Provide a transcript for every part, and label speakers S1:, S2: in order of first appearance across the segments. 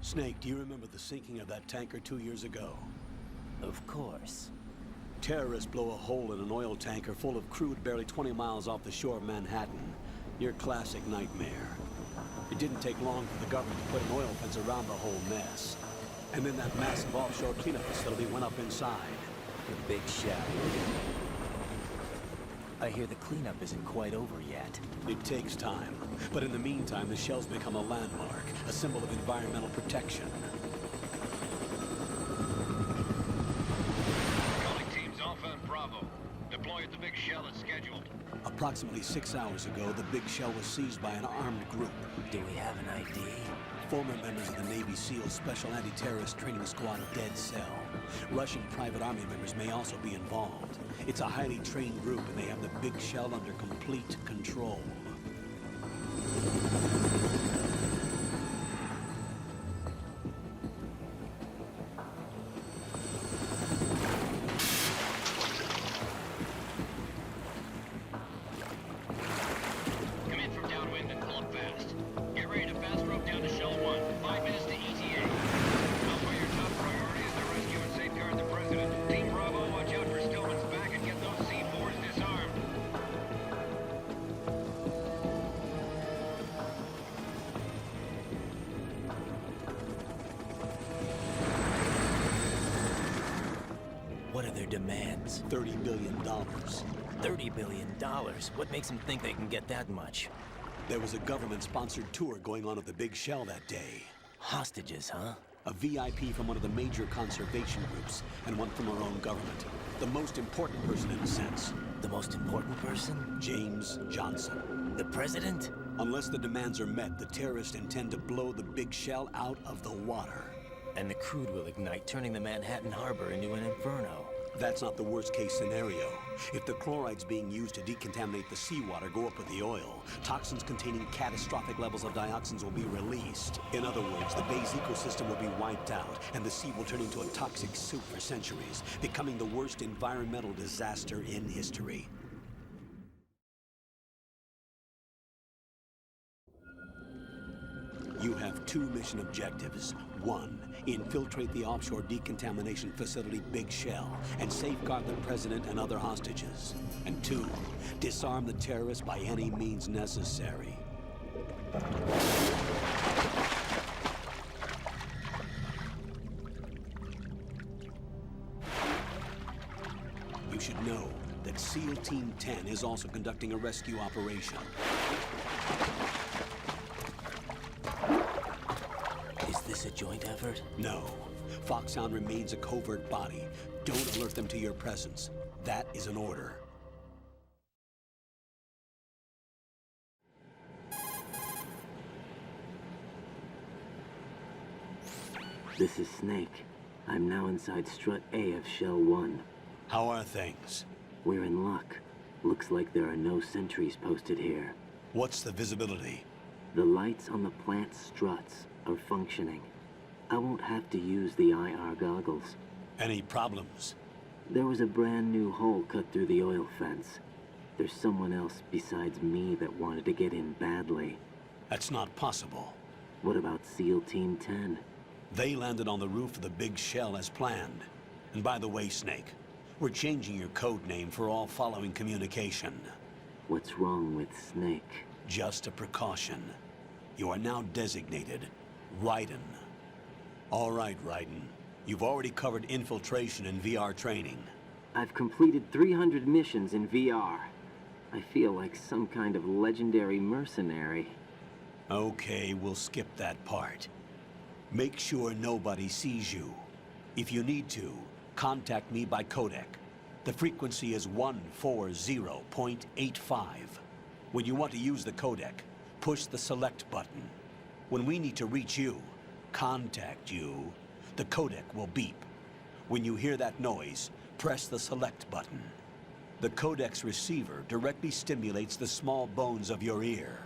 S1: Snake, do you remember the sinking of that tanker 2 years ago?
S2: Of course.
S1: Terrorists blow a hole in an oil tanker full of crude barely 20 miles off the shore of Manhattan. Your classic nightmare. It didn't take long for the government to put an oil fence around the whole mess. And then that massive offshore cleanup facility went up inside.
S2: The Big Shell. I hear the cleanup isn't quite over yet.
S1: It takes time. But in the meantime, the shell's become a landmark, a symbol of environmental protection.
S3: Calling teams Alpha and Bravo. Deploy at the Big Shell as scheduled.
S1: Approximately 6 hours ago, the Big Shell was seized by an armed group.
S2: Do we have an ID?
S1: Former members of the Navy SEAL Special Anti-Terrorist Training Squad Dead Cell. Russian private army members may also be involved. It's a highly trained group, and they have the Big Shell under complete control.
S3: Come in from downwind and pull up fast. Get ready to fast rope down to Shell 1. 5 minutes to ETA. Alpha, your top priority is to rescue and safeguard the President. Team Bravo, watch out for Stillman's back and get those C4s disarmed.
S2: What are their demands?
S1: $30 billion.
S2: $30 billion? What makes them think they can get that much?
S1: There was a government-sponsored tour going on at the Big Shell that day.
S2: Hostages, huh?
S1: A VIP from one of the major conservation groups, and one from our own government. The most important person in a sense.
S2: The most important person?
S1: James Johnson.
S2: The President?
S1: Unless the demands are met, the terrorists intend to blow the Big Shell out of the water.
S2: And the crude will ignite, turning the Manhattan Harbor into an inferno.
S1: That's not the worst-case scenario. If the chlorides being used to decontaminate the seawater go up with the oil, toxins containing catastrophic levels of dioxins will be released. In other words, the bay's ecosystem will be wiped out, and the sea will turn into a toxic soup for centuries, becoming the worst environmental disaster in history. You have 2 mission objectives. 1, infiltrate the offshore decontamination facility Big Shell and safeguard the President and other hostages. And 2, disarm the terrorists by any means necessary. You should know that SEAL Team 10 is also conducting a rescue operation.
S2: Is this a joint effort?
S1: No. Foxhound remains a covert body. Don't alert them to your presence. That is an order.
S4: This is Snake. I'm now inside Strut A of Shell 1.
S1: How are things?
S4: We're in luck. Looks like there are no sentries posted here.
S1: What's the visibility?
S4: The lights on the plant struts are functioning. I won't have to use the IR goggles.
S1: Any problems?
S4: There was a brand new hole cut through the oil fence. There's someone else besides me that wanted to get in badly.
S1: That's not possible.
S4: What about SEAL Team 10?
S1: They landed on the roof of the Big Shell as planned. And by the way, Snake, we're changing your code name for all following communication.
S4: What's wrong with Snake?
S1: Just a precaution. You are now designated Raiden. All right, Raiden. You've already covered infiltration and VR training.
S4: I've completed 300 missions in VR. I feel like some kind of legendary mercenary.
S1: Okay, we'll skip that part. Make sure nobody sees you. If you need to, contact me by codec. The frequency is 140.85. When you want to use the codec, push the select button. When we need to reach you, contact you, the codec will beep. When you hear that noise, press the select button. The codec's receiver directly stimulates the small bones of your ear.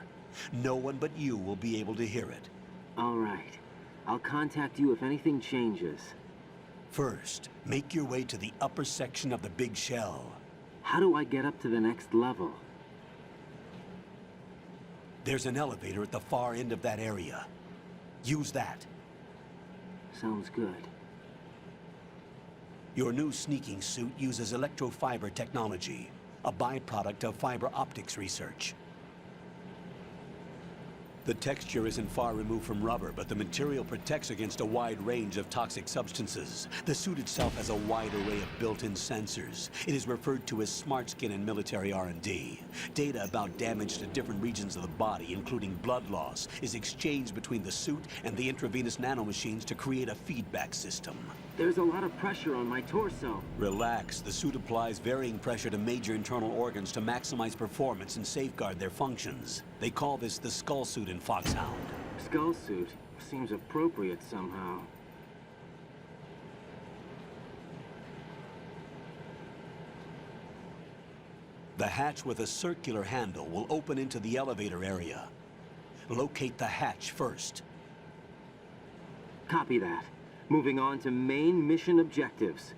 S1: No one but you will be able to hear it.
S4: All right. I'll contact you if anything changes.
S1: First, make your way to the upper section of the Big Shell.
S4: How do I get up to the next level?
S1: There's an elevator at the far end of that area. Use that.
S4: Sounds good.
S1: Your new sneaking suit uses electrofiber technology, a byproduct of fiber optics research. The texture isn't far removed from rubber, but the material protects against a wide range of toxic substances. The suit itself has a wide array of built-in sensors. It is referred to as smart skin in military R&D. Data about damage to different regions of the body, including blood loss, is exchanged between the suit and the intravenous nanomachines to create a feedback system.
S4: There's a lot of pressure on my torso.
S1: Relax. The suit applies varying pressure to major internal organs to maximize performance and safeguard their functions. They call this the skull suit in Foxhound.
S4: Skull suit seems appropriate somehow.
S1: The hatch with a circular handle will open into the elevator area. Locate the hatch first.
S4: Copy that. Moving on to main mission objectives.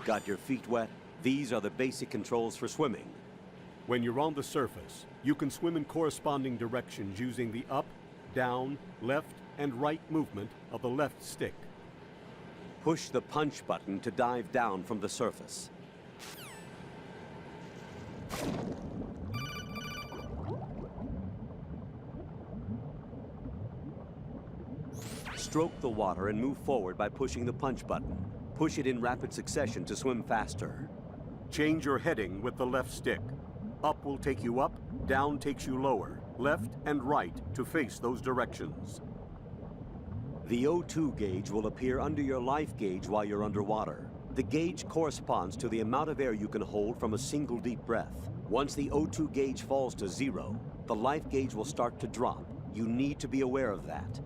S5: Got your feet wet? These are the basic controls for swimming.
S6: When you're on the surface, you can swim in corresponding directions using the up, down, left, and right movement of the left stick.
S5: Push the punch button to dive down from the surface. Stroke the water and move forward by pushing the punch button. Push it in rapid succession to swim faster.
S6: Change your heading with the left stick. Up will take you up, down takes you lower, left and right to face those directions.
S5: The O2 gauge will appear under your life gauge while you're underwater. The gauge corresponds to the amount of air you can hold from a single deep breath. Once the O2 gauge falls to 0, the life gauge will start to drop. You need to be aware of that.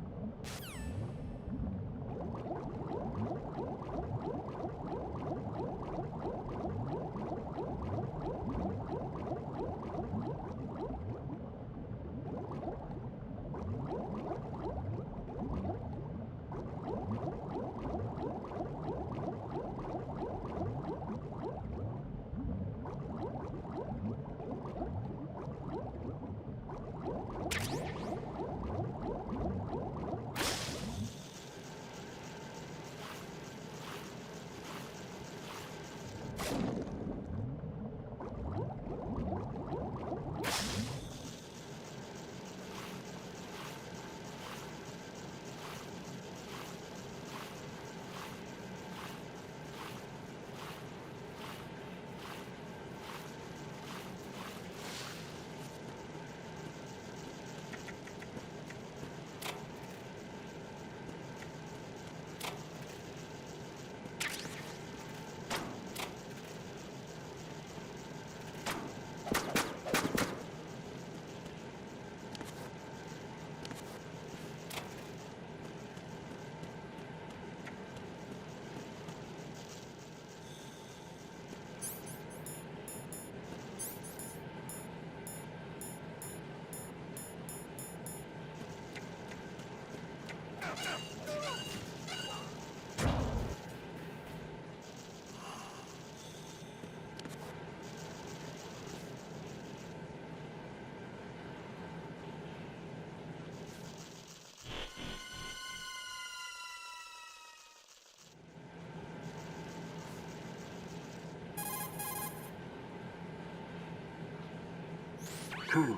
S4: Colonel,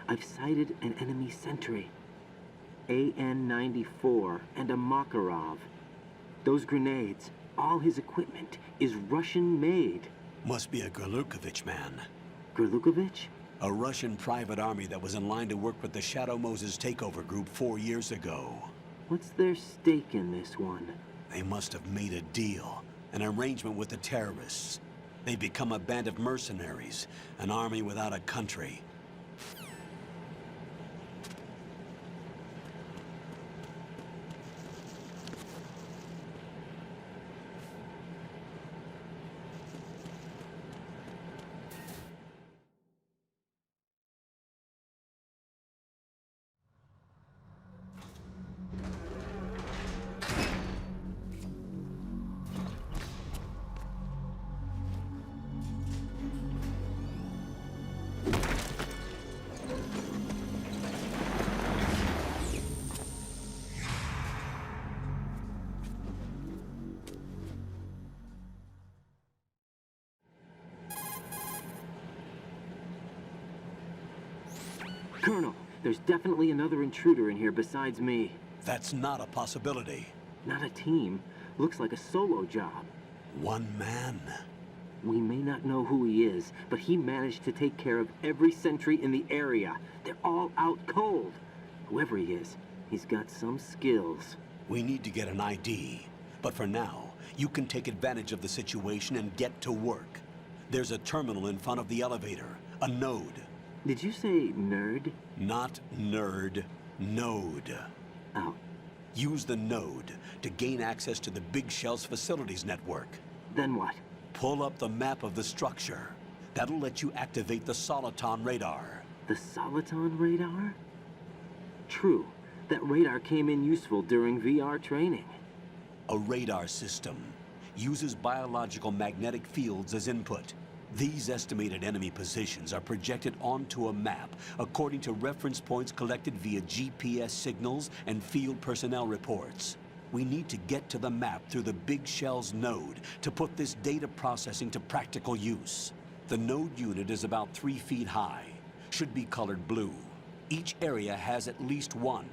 S4: I've sighted an enemy sentry. AN-94 and a Makarov. Those grenades, all his equipment, is Russian-made.
S1: Must be a Gorlukovich man.
S4: Gorlukovich?
S1: A Russian private army that was in line to work with the Shadow Moses takeover group 4 years ago.
S4: What's their stake in this one?
S1: They must have made a deal, an arrangement with the terrorists. They've become a band of mercenaries, an army without a country.
S4: Colonel, there's definitely another intruder in here besides me.
S1: That's not a possibility.
S4: Not a team. Looks like a solo job.
S1: One man.
S4: We may not know who he is, but he managed to take care of every sentry in the area. They're all out cold. Whoever he is, he's got some skills.
S1: We need to get an ID. But for now, you can take advantage of the situation and get to work. There's a terminal in front of the elevator, a node.
S4: Did you say nerd?
S1: Not nerd, node.
S4: Oh,
S1: Use the node to gain access to the Big Shell's facilities network.
S4: then what?
S1: Pull up the map of the structure. That'll let you activate the Soliton radar.
S4: The Soliton radar? True. That radar came in useful during VR training.
S1: A radar system uses biological magnetic fields as input. These estimated enemy positions are projected onto a map according to reference points collected via GPS signals and field personnel reports. We need to get to the map through the Big Shell's node to put this data processing to practical use. The node unit is about 3 feet high, should be colored blue. Each area has at least one.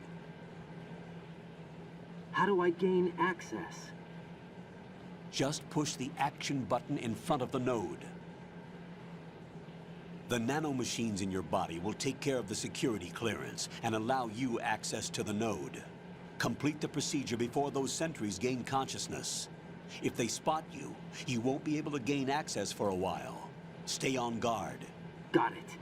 S4: How do I gain access?
S1: Just push the action button in front of the node. The nanomachines in your body will take care of the security clearance and allow you access to the node. Complete the procedure before those sentries gain consciousness. If they spot you, you won't be able to gain access for a while. Stay on guard.
S4: Got it.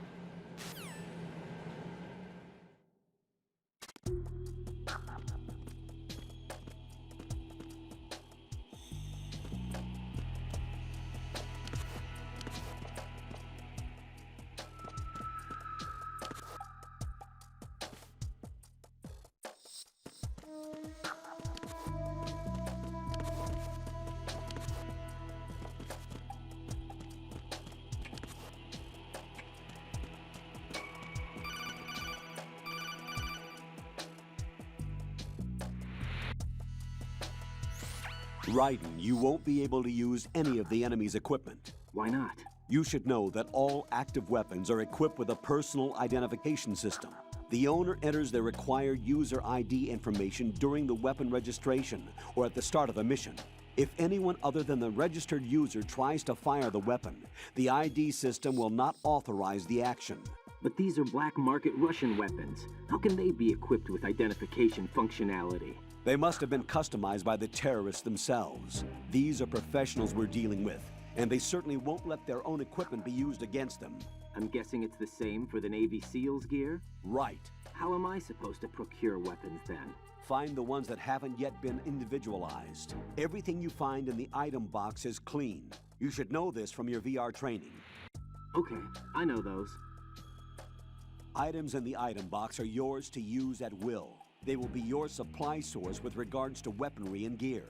S5: Raiden, you won't be able to use any of the enemy's equipment.
S4: Why not?
S5: You should know that all active weapons are equipped with a personal identification system. The owner enters their required user ID information during the weapon registration or at the start of the mission. If anyone other than the registered user tries to fire the weapon, the ID system will not authorize the action.
S4: But these are black market Russian weapons. How can they be equipped with identification functionality?
S5: They must have been customized by the terrorists themselves. These are professionals we're dealing with, and they certainly won't let their own equipment be used against them.
S4: I'm guessing it's the same for the Navy SEALs gear?
S5: Right.
S4: How am I supposed to procure weapons then?
S5: Find the ones that haven't yet been individualized. Everything you find in the item box is clean. You should know this from your VR training.
S4: Okay, I know those.
S5: Items in the item box are yours to use at will. They will be your supply source with regards to weaponry and gear.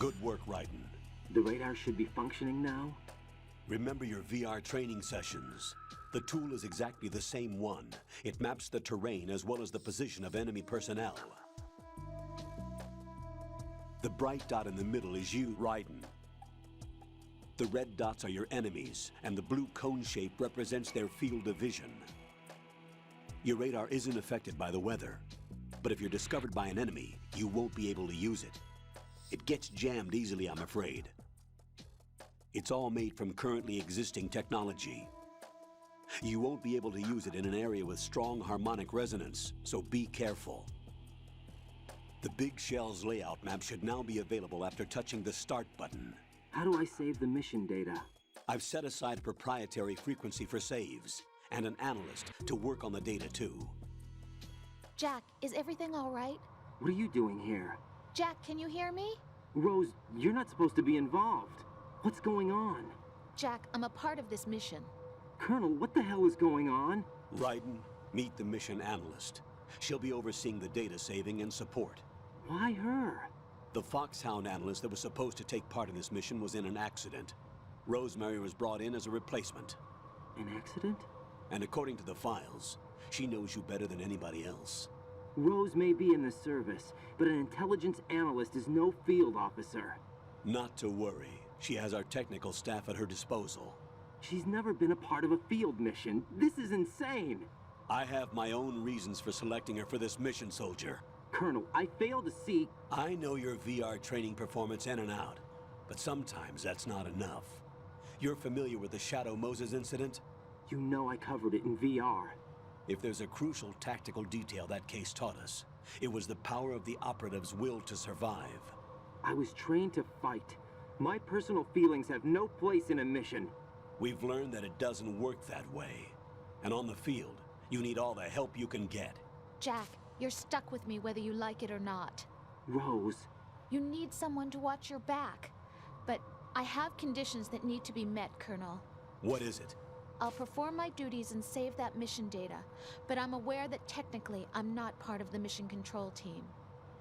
S1: Good work, Raiden.
S4: The radar should be functioning now?
S1: Remember your VR training sessions. The tool is exactly the same one. It maps the terrain as well as the position of enemy personnel. The bright dot in the middle is you, Raiden. The red dots are your enemies, and the blue cone shape represents their field of vision. Your radar isn't affected by the weather, but if you're discovered by an enemy, you won't be able to use it. It gets jammed easily, I'm afraid. It's all made from currently existing technology. You won't be able to use it in an area with strong harmonic resonance, so be careful. The Big Shell's layout map should now be available after touching the Start button.
S4: How do I save the mission data?
S1: I've set aside a proprietary frequency for saves, and an analyst to work on the data too.
S7: Jack, is everything all right?
S4: What are you doing here?
S7: Jack, can you hear me?
S4: Rose, you're not supposed to be involved. What's going on?
S7: Jack, I'm a part of this mission.
S4: Colonel, what the hell is going on?
S1: Raiden, meet the mission analyst. She'll be overseeing the data saving and support.
S4: Why her?
S1: The Foxhound analyst that was supposed to take part in this mission was in an accident. Rosemary was brought in as a replacement.
S4: An accident?
S1: And according to the files, she knows you better than anybody else.
S4: Rose may be in the service, but an intelligence analyst is no field officer.
S1: Not to worry. She has our technical staff at her disposal.
S4: She's never been a part of a field mission. This is insane.
S1: I have my own reasons for selecting her for this mission, soldier.
S4: Colonel, I fail to see...
S1: I know your VR training performance in and out, but sometimes that's not enough. You're familiar with the Shadow Moses incident?
S4: You know I covered it in VR.
S1: If there's a crucial tactical detail that case taught us, it was the power of the operative's will to survive.
S4: I was trained to fight. My personal feelings have no place in a mission.
S1: We've learned that it doesn't work that way. And on the field, you need all the help you can get.
S7: Jack, you're stuck with me whether you like it or not.
S4: Rose,
S7: You need someone to watch your back. But I have conditions that need to be met, Colonel.
S1: What is it?
S7: I'll perform my duties and save that mission data, but I'm aware that technically I'm not part of the mission control team.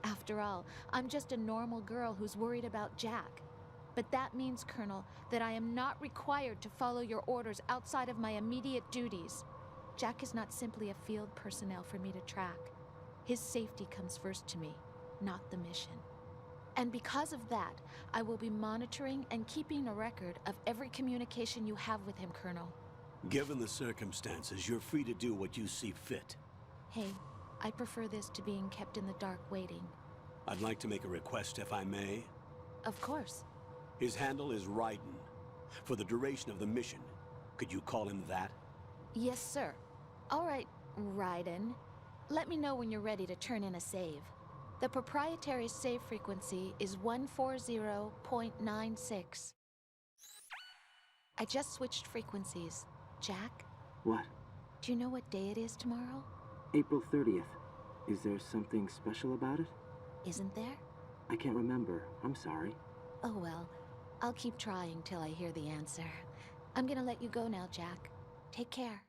S7: After all, I'm just a normal girl who's worried about Jack. But that means, Colonel, that I am not required to follow your orders outside of my immediate duties. Jack is not simply a field personnel for me to track. His safety comes first to me, not the mission. And because of that, I will be monitoring and keeping a record of every communication you have with him, Colonel.
S1: Given the circumstances, you're free to do what you see fit.
S7: Hey, I prefer this to being kept in the dark waiting.
S1: I'd like to make a request, if I may.
S7: Of course.
S1: His handle is Raiden. For the duration of the mission, could you call him that?
S7: Yes, sir. All right, Raiden. Let me know when you're ready to turn in a save. The proprietary save frequency is 140.96. I just switched frequencies. Jack,
S4: what?
S7: do you know what day it is tomorrow?
S4: April 30th. Is there something special about it?
S7: Isn't there?
S4: I can't remember. I'm sorry.
S7: Oh well, I'll keep trying till I hear the answer. I'm gonna let you go now, Jack. Take care.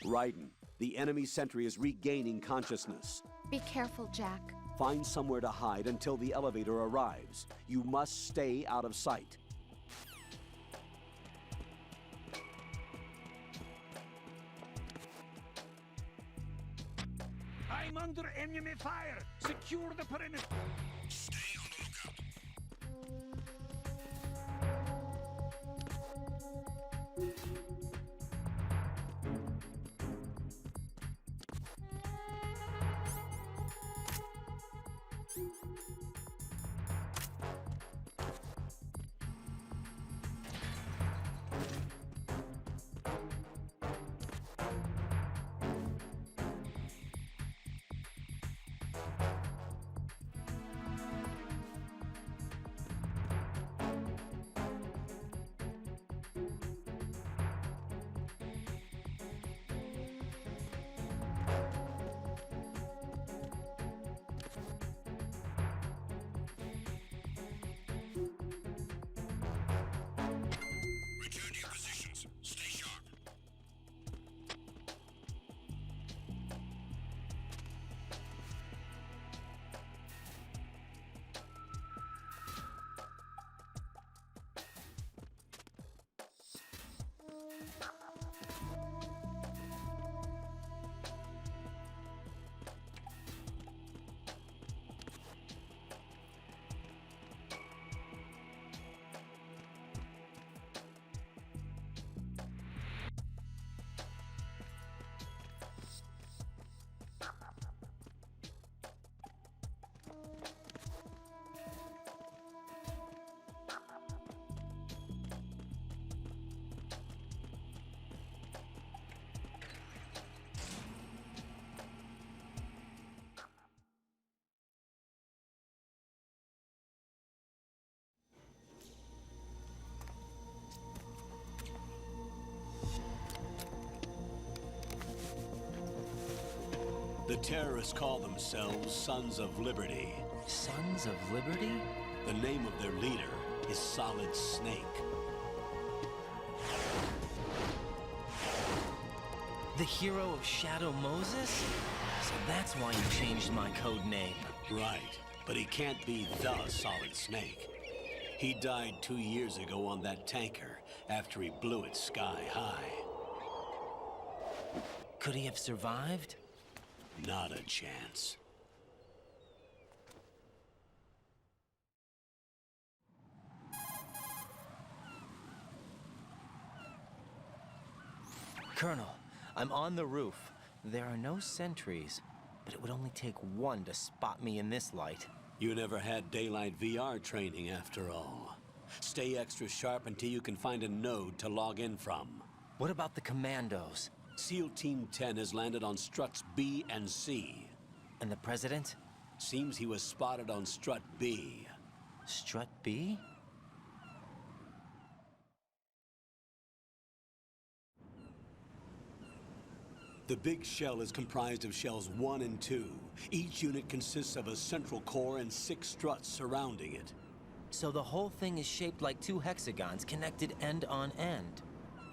S5: Raiden, the enemy sentry is regaining consciousness.
S7: Be careful, Jack.
S5: Find somewhere to hide until the elevator arrives. You must stay out of sight.
S8: I'm under enemy fire! Secure the perimeter!
S1: The terrorists call themselves Sons of Liberty.
S2: Sons of Liberty?
S1: The name of their leader is Solid Snake.
S2: The hero of Shadow Moses? So that's why you changed my code name.
S1: Right, but he can't be the Solid Snake. He died 2 years ago on that tanker after he blew it sky high.
S2: Could he have survived?
S1: Not a chance.
S2: Colonel, I'm on the roof. There are no sentries, but it would only take one to spot me in this light.
S1: You never had daylight VR training after all. Stay extra sharp until you can find a node to log in from.
S2: What about the commandos?
S1: SEAL Team 10 has landed on struts B and C.
S2: And the president?
S1: Seems he was spotted on strut B.
S2: Strut B?
S1: The big shell is comprised of shells 1 and 2. Each unit consists of a central core and 6 struts surrounding it.
S2: So the whole thing is shaped like 2 hexagons connected end on end.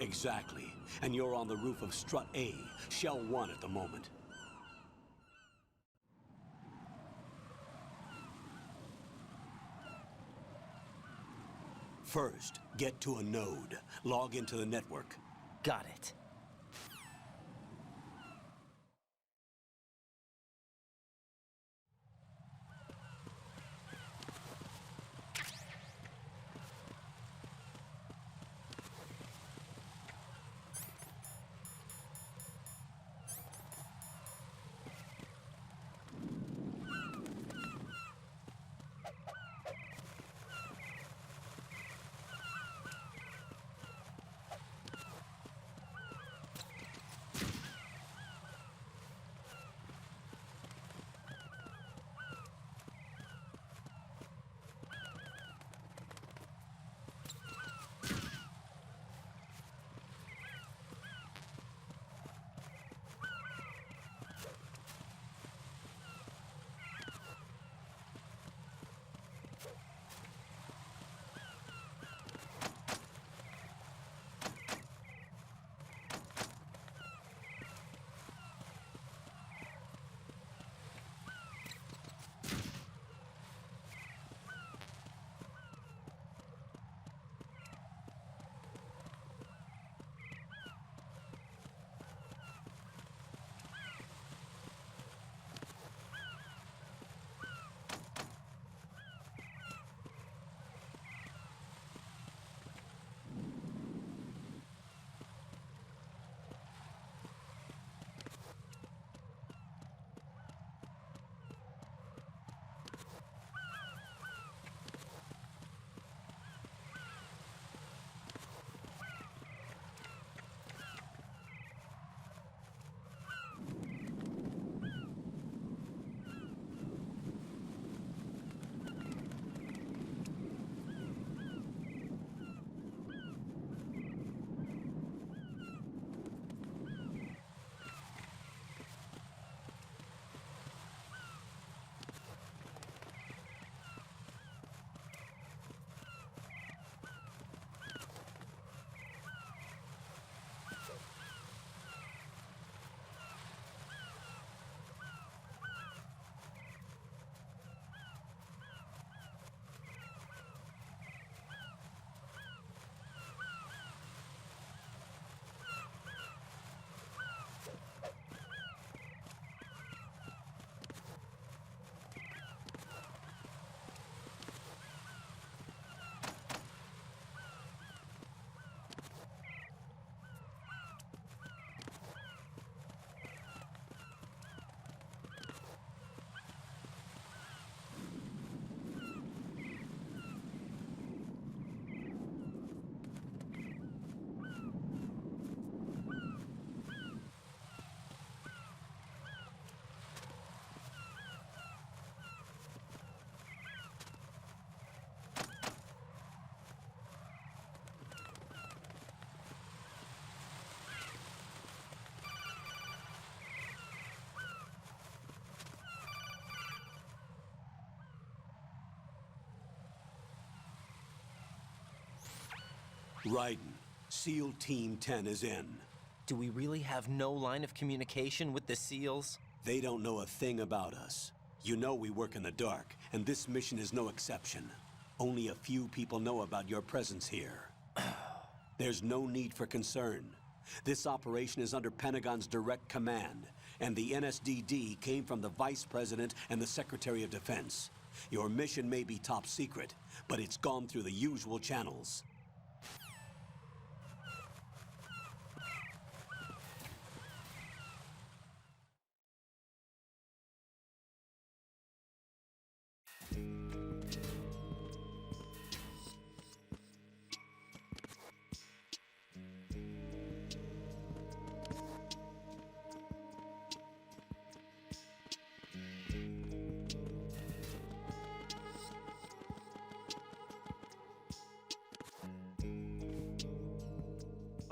S1: Exactly. And you're on the roof of strut A, shell 1 at the moment. First, get to a node. Log into the network.
S2: Got it.
S1: Raiden, SEAL Team 10 is in.
S2: Do we really have no line of communication with the SEALs?
S1: They don't know a thing about us. You know we work in the dark, and this mission is no exception. Only a few people know about your presence here. There's no need for concern. This operation is under Pentagon's direct command, and the NSDD came from the Vice President and the Secretary of Defense. Your mission may be top secret, but it's gone through the usual channels.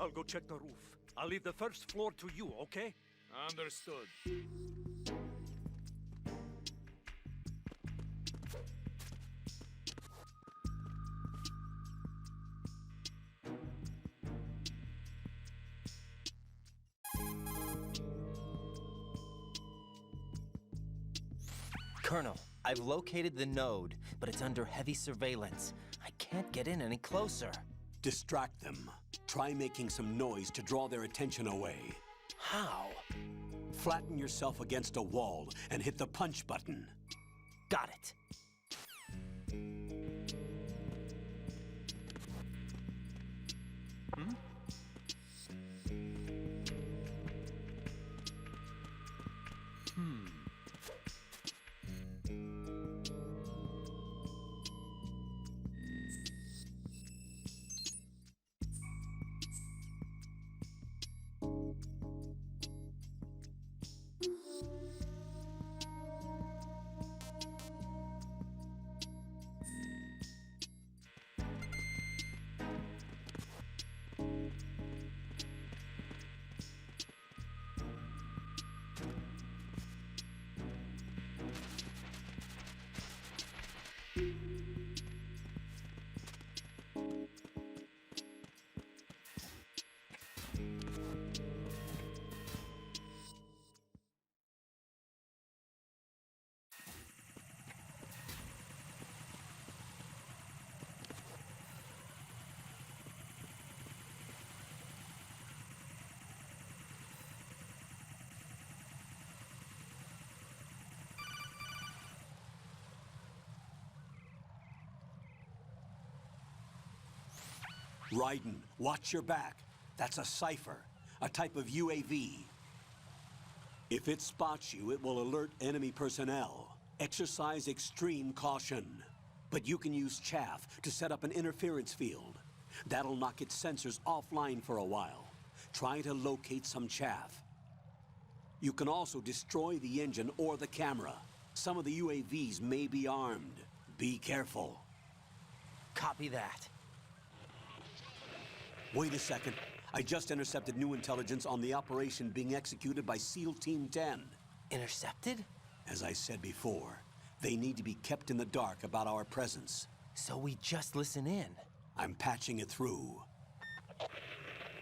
S8: I'll go check the roof. I'll leave the first floor to you, okay? Understood.
S2: Colonel, I've located the node, but it's under heavy surveillance. I can't get in any closer.
S1: Distract them. Try making some noise to draw their attention away.
S2: How?
S1: Flatten yourself against a wall and hit the punch button.
S2: Got it.
S1: Raiden, watch your back. That's a cipher, a type of UAV. If it spots you, it will alert enemy personnel. Exercise extreme caution. But you can use chaff to set up an interference field. That'll knock its sensors offline for a while. Try to locate some chaff. You can also destroy the engine or the camera. Some of the UAVs may be armed. Be careful.
S2: Copy that.
S1: Wait a second. I just intercepted new intelligence on the operation being executed by SEAL Team 10.
S2: Intercepted?
S1: As I said before, they need to be kept in the dark about our presence.
S2: So we just listen in.
S1: I'm patching it through.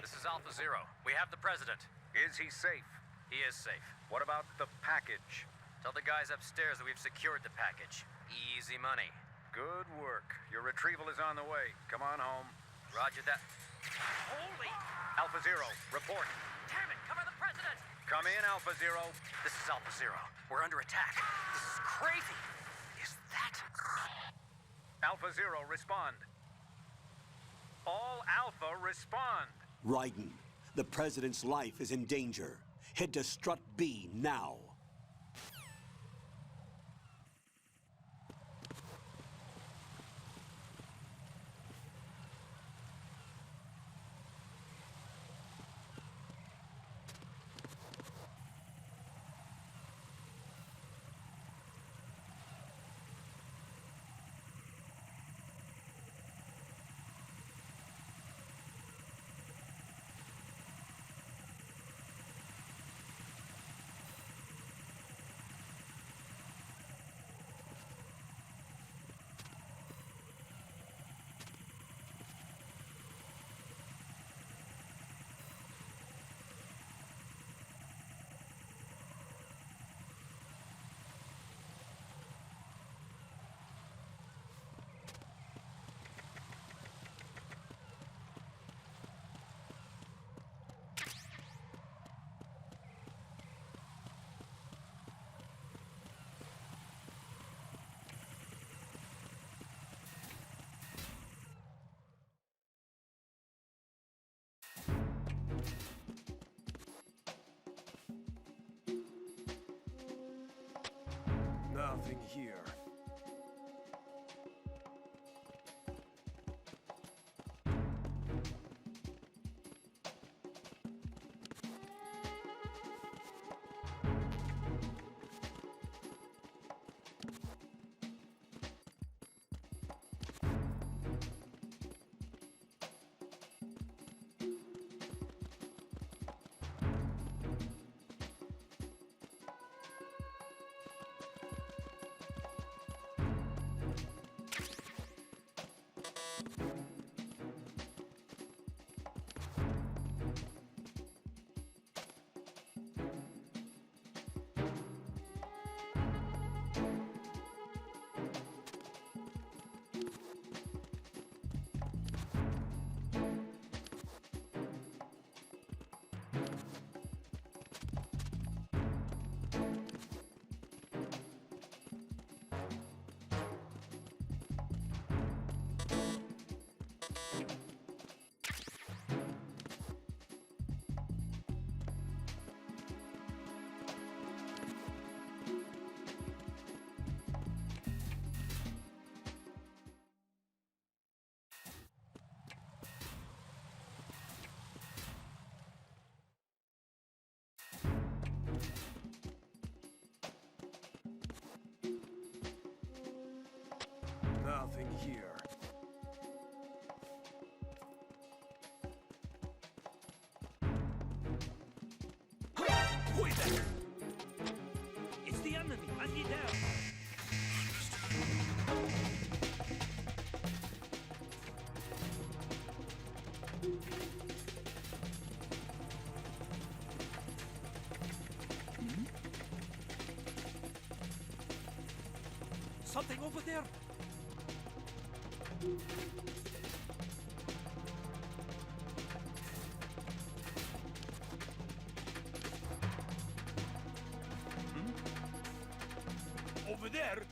S9: This is Alpha Zero. We have the President.
S3: Is he safe?
S9: He is safe.
S3: What about the package?
S9: Tell the guys upstairs that we've secured the package. Easy money.
S3: Good work. Your retrieval is on the way. Come on home.
S9: Roger that. Holy!
S3: Alpha Zero, report.
S9: Damn it! Cover the President!
S3: Come in, Alpha Zero.
S9: This is Alpha Zero. We're under attack. This is crazy. Is that...
S3: Alpha Zero, respond. All Alpha, respond.
S1: Raiden, the President's life is in danger. Head to Strut B now.
S8: Nothing here. Nothing here.
S10: Wait there! It's the enemy! I need help! Something over there! Over there!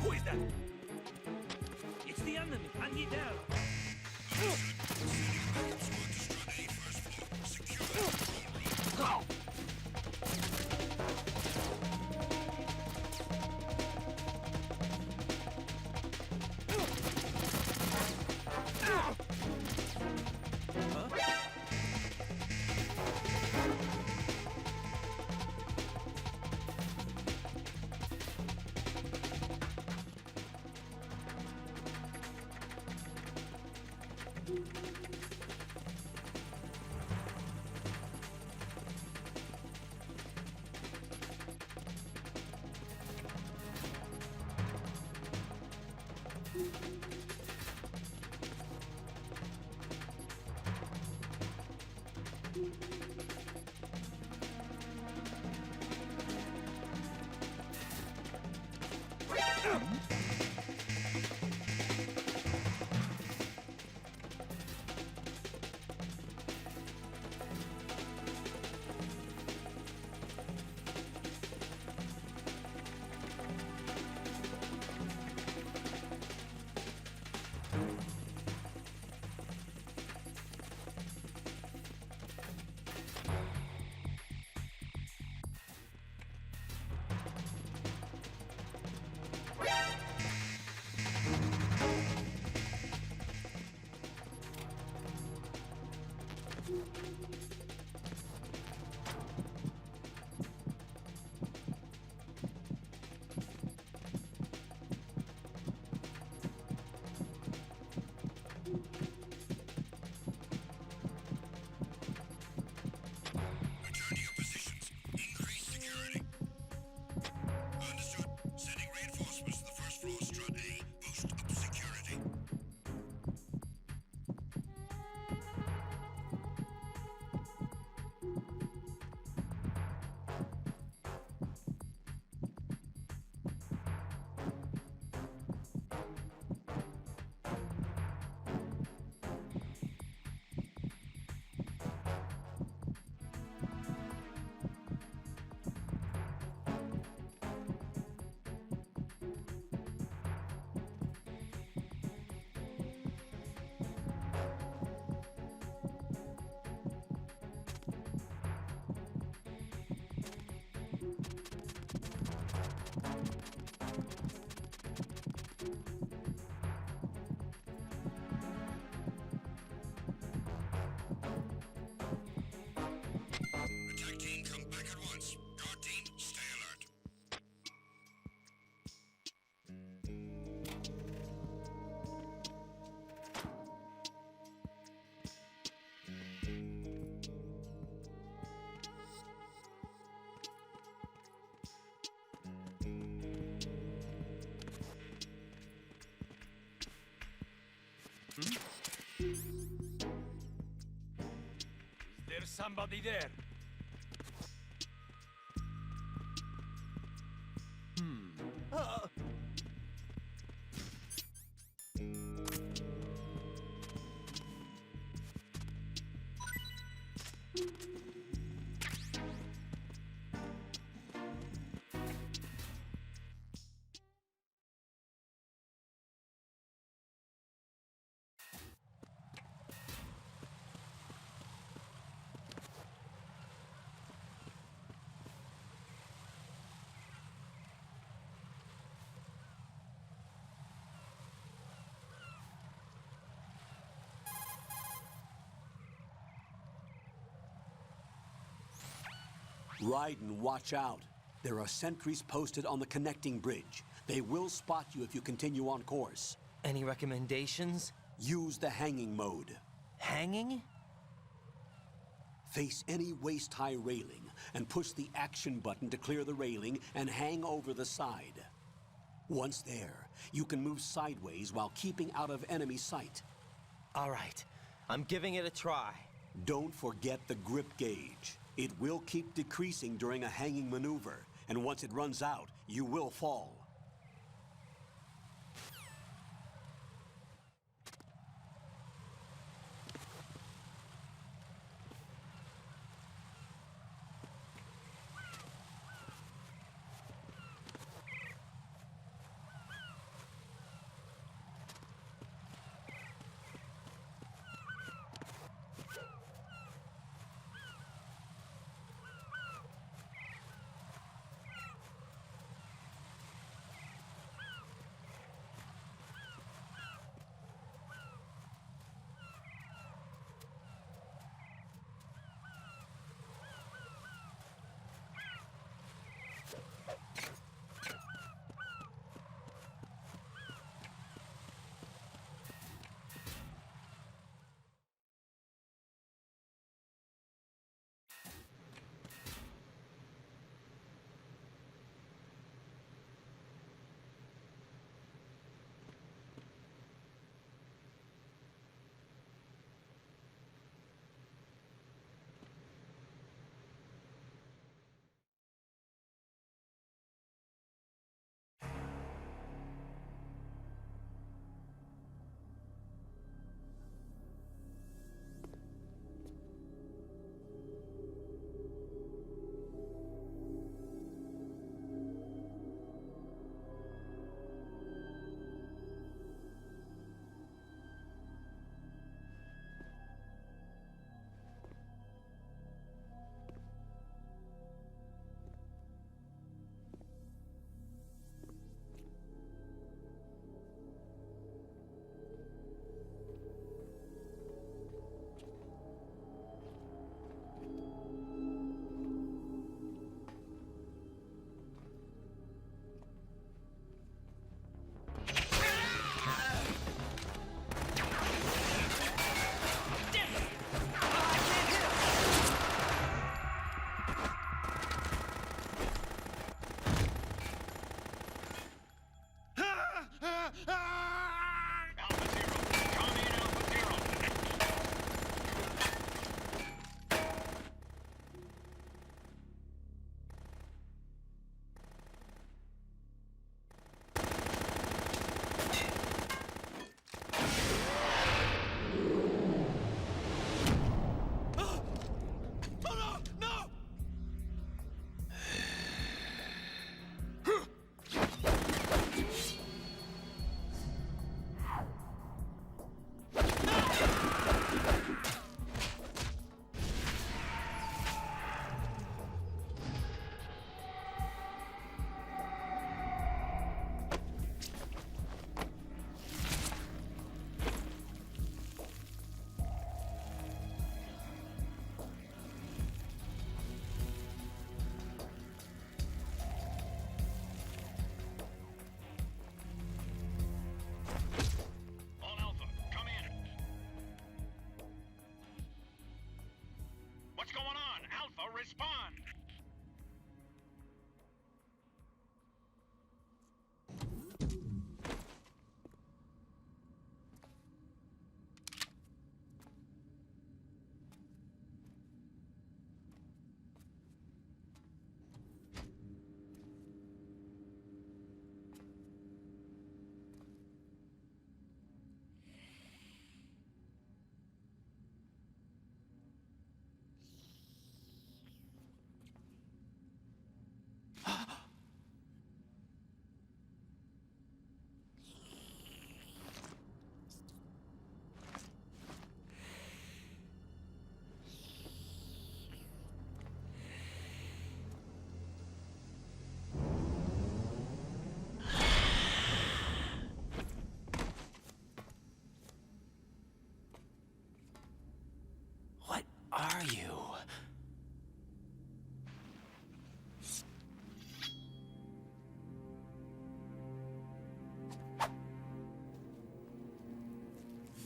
S10: Who is that? It's the enemy. I need help. There's somebody there.
S1: Raiden, watch out. There are sentries posted on the connecting bridge. They will spot you if you continue on course.
S2: Any recommendations?
S1: Use the hanging mode.
S2: Hanging?
S1: Face any waist-high railing and push the action button to clear the railing and hang over the side. Once there, you can move sideways while keeping out of enemy sight.
S2: All right, I'm giving it a try.
S1: Don't forget the grip gauge. It will keep decreasing during a hanging maneuver, and once it runs out, you will fall.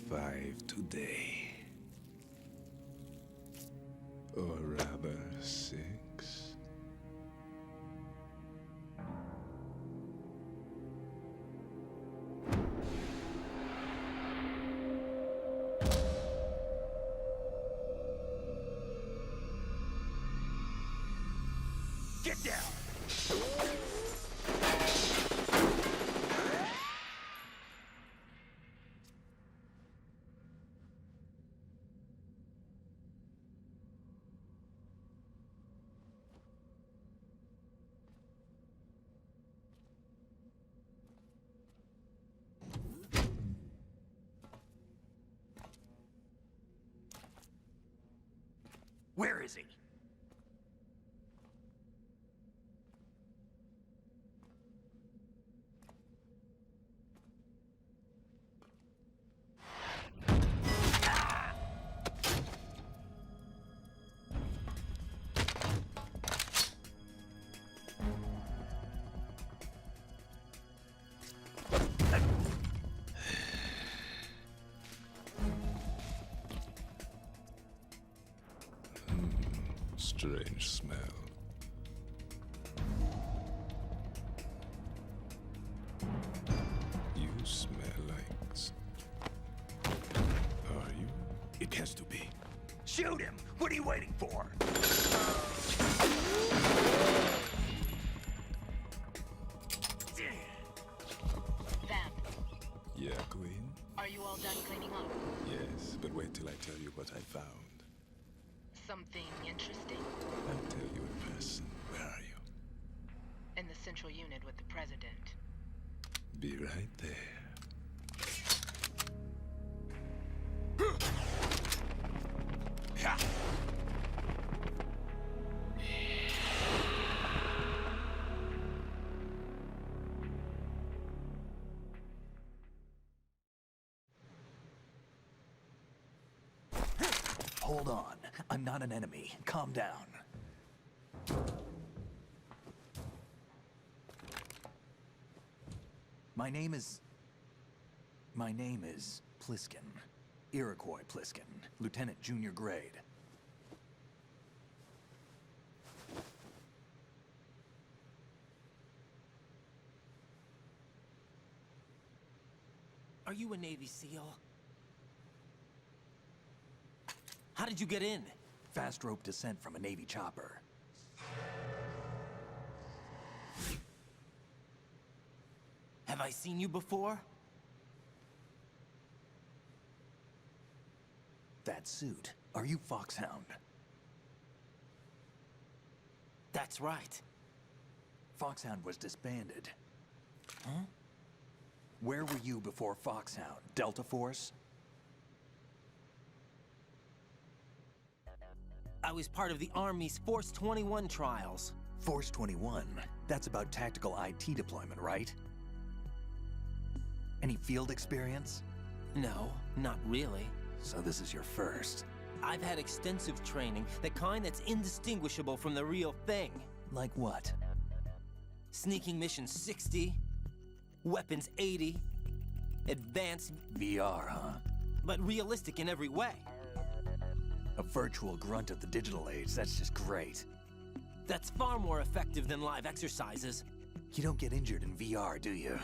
S11: 5 today. Or rather, 6.
S10: Get down! Where is he?
S11: Strange smell. You smell like... Are you?
S10: It has to be. Shoot him! What are you waiting for?
S12: Vamp,
S11: Yeah, Queen?
S12: are you all done cleaning up?
S11: Yes, but wait till I tell you what I found.
S12: Something interesting?
S11: I'll tell you in person. Where are you?
S12: In the central unit with the president.
S11: Be right there.
S10: Hold on. I'm not an enemy. Calm down. My name is Pliskin. Iroquois Pliskin. Lieutenant Junior Grade.
S2: Are you a Navy SEAL? How did you get in?
S10: Fast rope descent from a Navy chopper.
S2: Have I seen you before?
S10: That suit. Are you Foxhound?
S2: That's right.
S10: Foxhound was disbanded. Huh? Where were you before Foxhound? Delta Force?
S2: I was part of the Army's Force 21 trials.
S10: Force 21? That's about tactical IT deployment, right? Any field experience?
S2: No, not really.
S10: So this is your first.
S2: I've had extensive training, the kind that's indistinguishable from the real thing.
S10: Like what?
S2: Sneaking Mission 60, Weapons 80, Advanced...
S10: VR, huh?
S2: But realistic in every way.
S10: A virtual grunt of the digital age, that's just great.
S2: That's far more effective than live exercises.
S10: You don't get injured in VR, do you?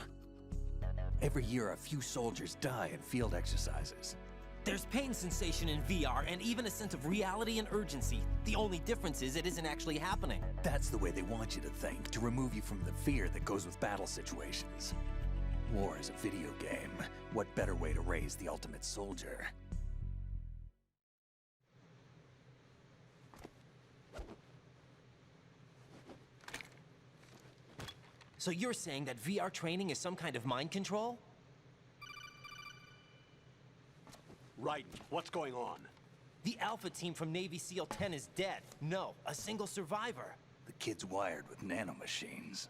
S10: Every year, a few soldiers die in field exercises.
S2: There's pain sensation in VR and even a sense of reality and urgency. The only difference is it isn't actually happening.
S10: That's the way they want you to think, to remove you from the fear that goes with battle situations. War is a video game. What better way to raise the ultimate soldier?
S2: So you're saying that VR training is some kind of mind control?
S1: Right. What's going on?
S2: The Alpha team from Navy SEAL 10 is dead. No, a single survivor.
S10: The kid's wired with nanomachines.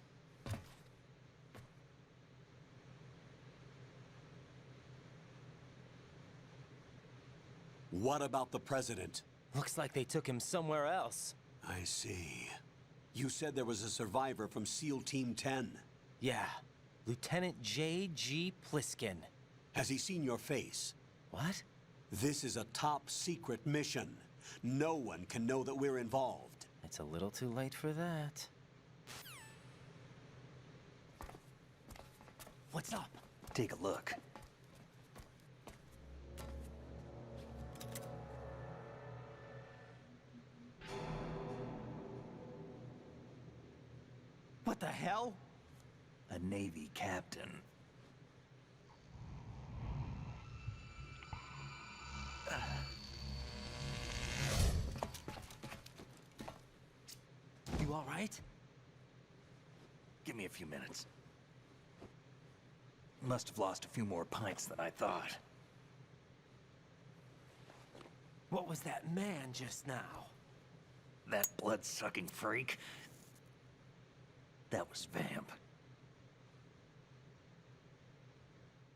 S1: What about the president?
S2: Looks like they took him somewhere else.
S1: I see. You said there was a survivor from SEAL Team 10.
S2: Yeah, Lieutenant J.G. Pliskin.
S1: Has he seen your face?
S2: What?
S1: This is a top secret mission. No one can know that we're involved.
S2: It's a little too late for that. What's up?
S10: Take a look.
S2: What the hell?
S10: A Navy captain.
S2: You all right?
S10: Give me a few minutes. Must have lost a few more pints than I thought.
S2: What was that man just now?
S10: That blood-sucking freak? That was Vamp.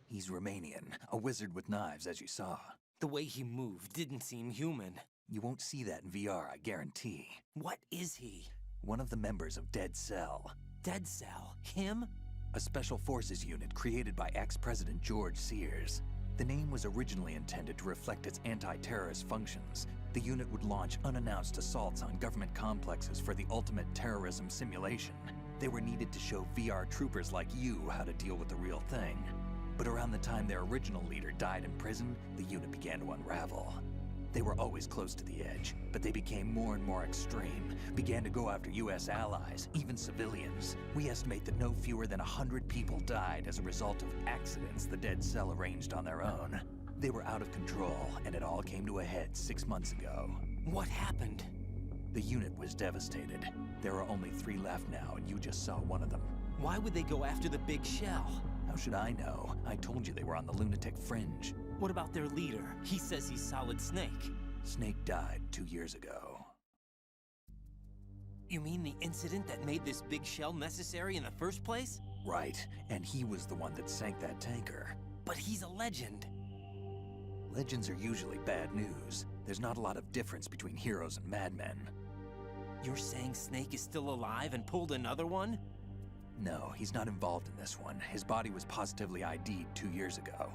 S10: He's Romanian, a wizard with knives, as you saw.
S2: The way he moved didn't seem human.
S10: You won't see that in VR, I guarantee.
S2: What is he?
S10: One of the members of Dead Cell.
S2: Dead Cell? Him?
S10: A special forces unit created by ex-President George Sears. The name was originally intended to reflect its anti-terrorist functions. The unit would launch unannounced assaults on government complexes for the ultimate terrorism simulation. They were needed to show VR troopers like you how to deal with the real thing. But around the time their original leader died in prison, the unit began to unravel. They were always close to the edge, but they became more and more extreme, began to go after US allies, even civilians. We estimate that no fewer than 100 people died as a result of accidents the Dead Cell arranged on their own. They were out of control, and it all came to a head 6 months ago.
S2: What happened?
S10: The unit was devastated. There are only 3 left now, and you just saw one of them.
S2: Why would they go after the big shell?
S10: How should I know? I told you they were on the lunatic fringe.
S2: What about their leader? He says he's Solid Snake.
S10: Snake died 2 years ago.
S2: You mean the incident that made this big shell necessary in the first place?
S10: Right, and he was the one that sank that tanker.
S2: But he's a legend.
S10: Legends are usually bad news. There's not a lot of difference between heroes and madmen.
S2: You're saying Snake is still alive and pulled another one?
S10: No, he's not involved in this one. His body was positively ID'd 2 years ago.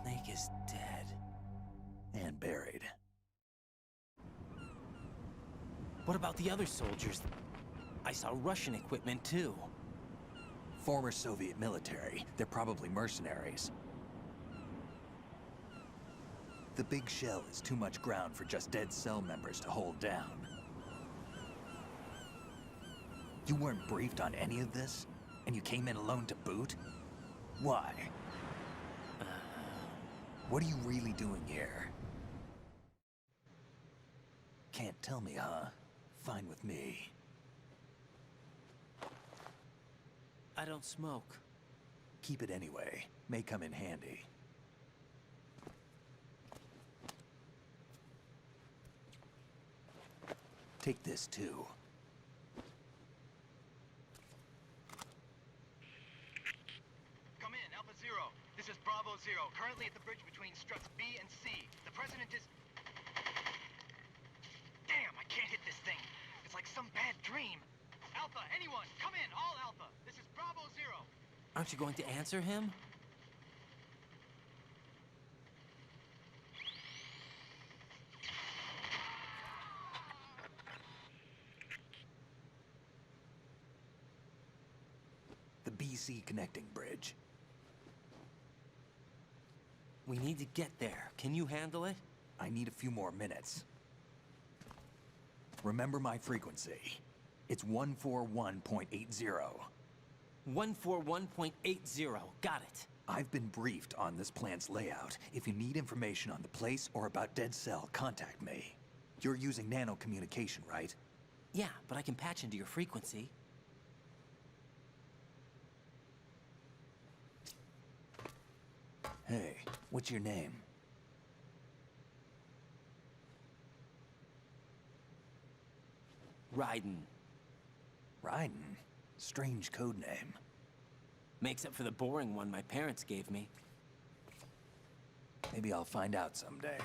S2: Snake is dead.
S10: And buried.
S2: What about the other soldiers? I saw Russian equipment too.
S10: Former Soviet military. They're probably mercenaries. The big shell is too much ground for just Dead Cell members to hold down. You weren't briefed on any of this? And you came in alone to boot? Why? What are you really doing here? Can't tell me, huh? Fine with me.
S2: I don't smoke.
S10: Keep it anyway. May come in handy. Take this too.
S3: Come in, Alpha Zero. This is Bravo Zero, currently at the bridge between struts B and C. The President is... Damn, I can't hit this thing. It's like some bad dream. Alpha, anyone, come in, all Alpha. This is Bravo Zero.
S2: Aren't you going to answer him?
S10: The BC connecting bridge.
S2: We need to get there. Can you handle it?
S10: I need a few more minutes. Remember my frequency. It's 141.80.
S2: 141.80. Got it.
S10: I've been briefed on this plant's layout. If you need information on the place or about Dead Cell, contact me. You're using nano communication, right?
S2: Yeah, but I can patch into your frequency.
S10: Hey, what's your name?
S2: Raiden.
S10: Raiden? Strange code name.
S2: Makes up for the boring one my parents gave me.
S10: Maybe I'll find out someday.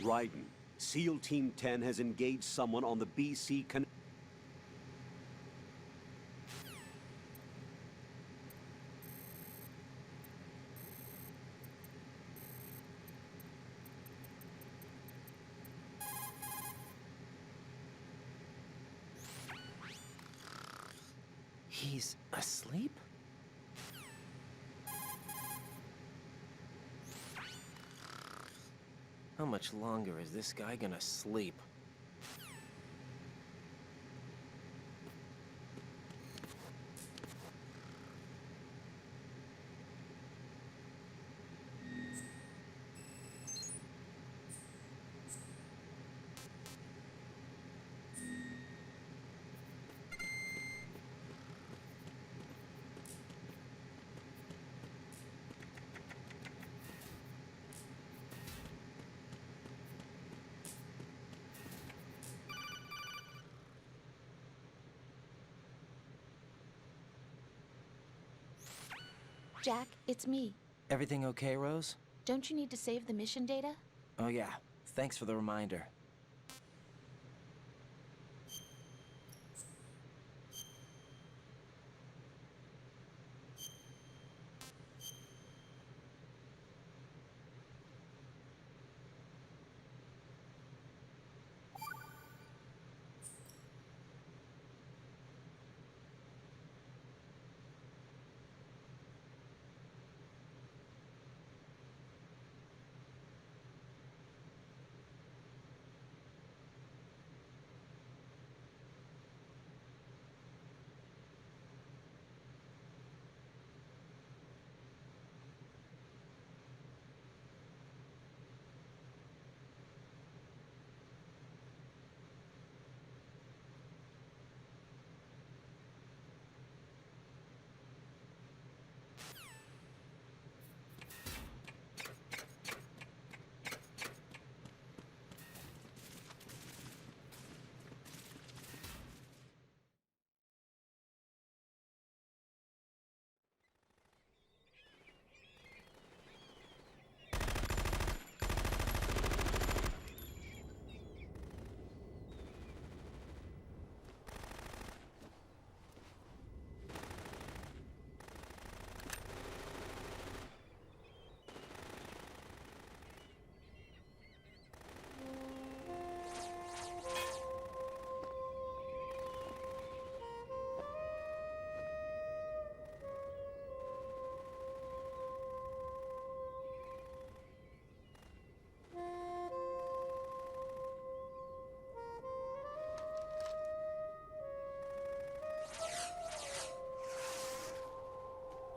S5: Raiden, SEAL Team 10 has engaged someone on the BC
S2: He's asleep? How much longer is this guy gonna sleep?
S7: Jack, it's me.
S2: Everything okay, Rose?
S7: Don't you need to save the mission data?
S2: Oh yeah, thanks for the reminder.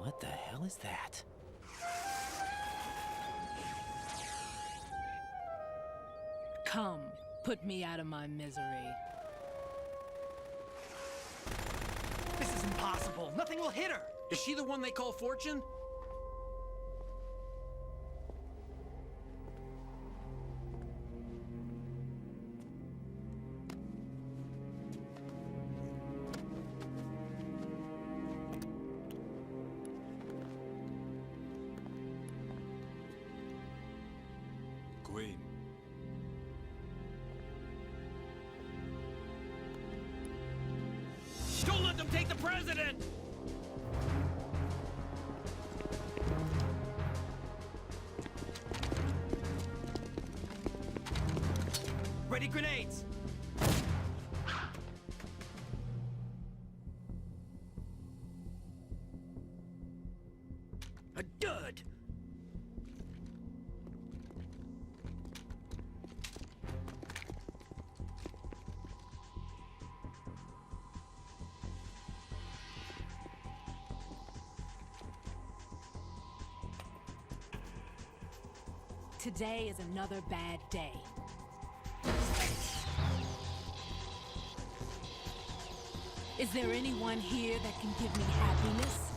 S2: What the hell is that?
S13: Come, put me out of my misery.
S9: This is impossible. Nothing will hit her.
S8: Is she the one they call Fortune?
S11: Queen.
S8: Don't let them take the president!
S9: Ready grenades!
S8: A dud!
S13: Today is another bad day. Is there anyone here that can give me happiness?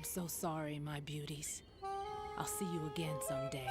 S13: so sorry, my beauties. I'll see you again someday.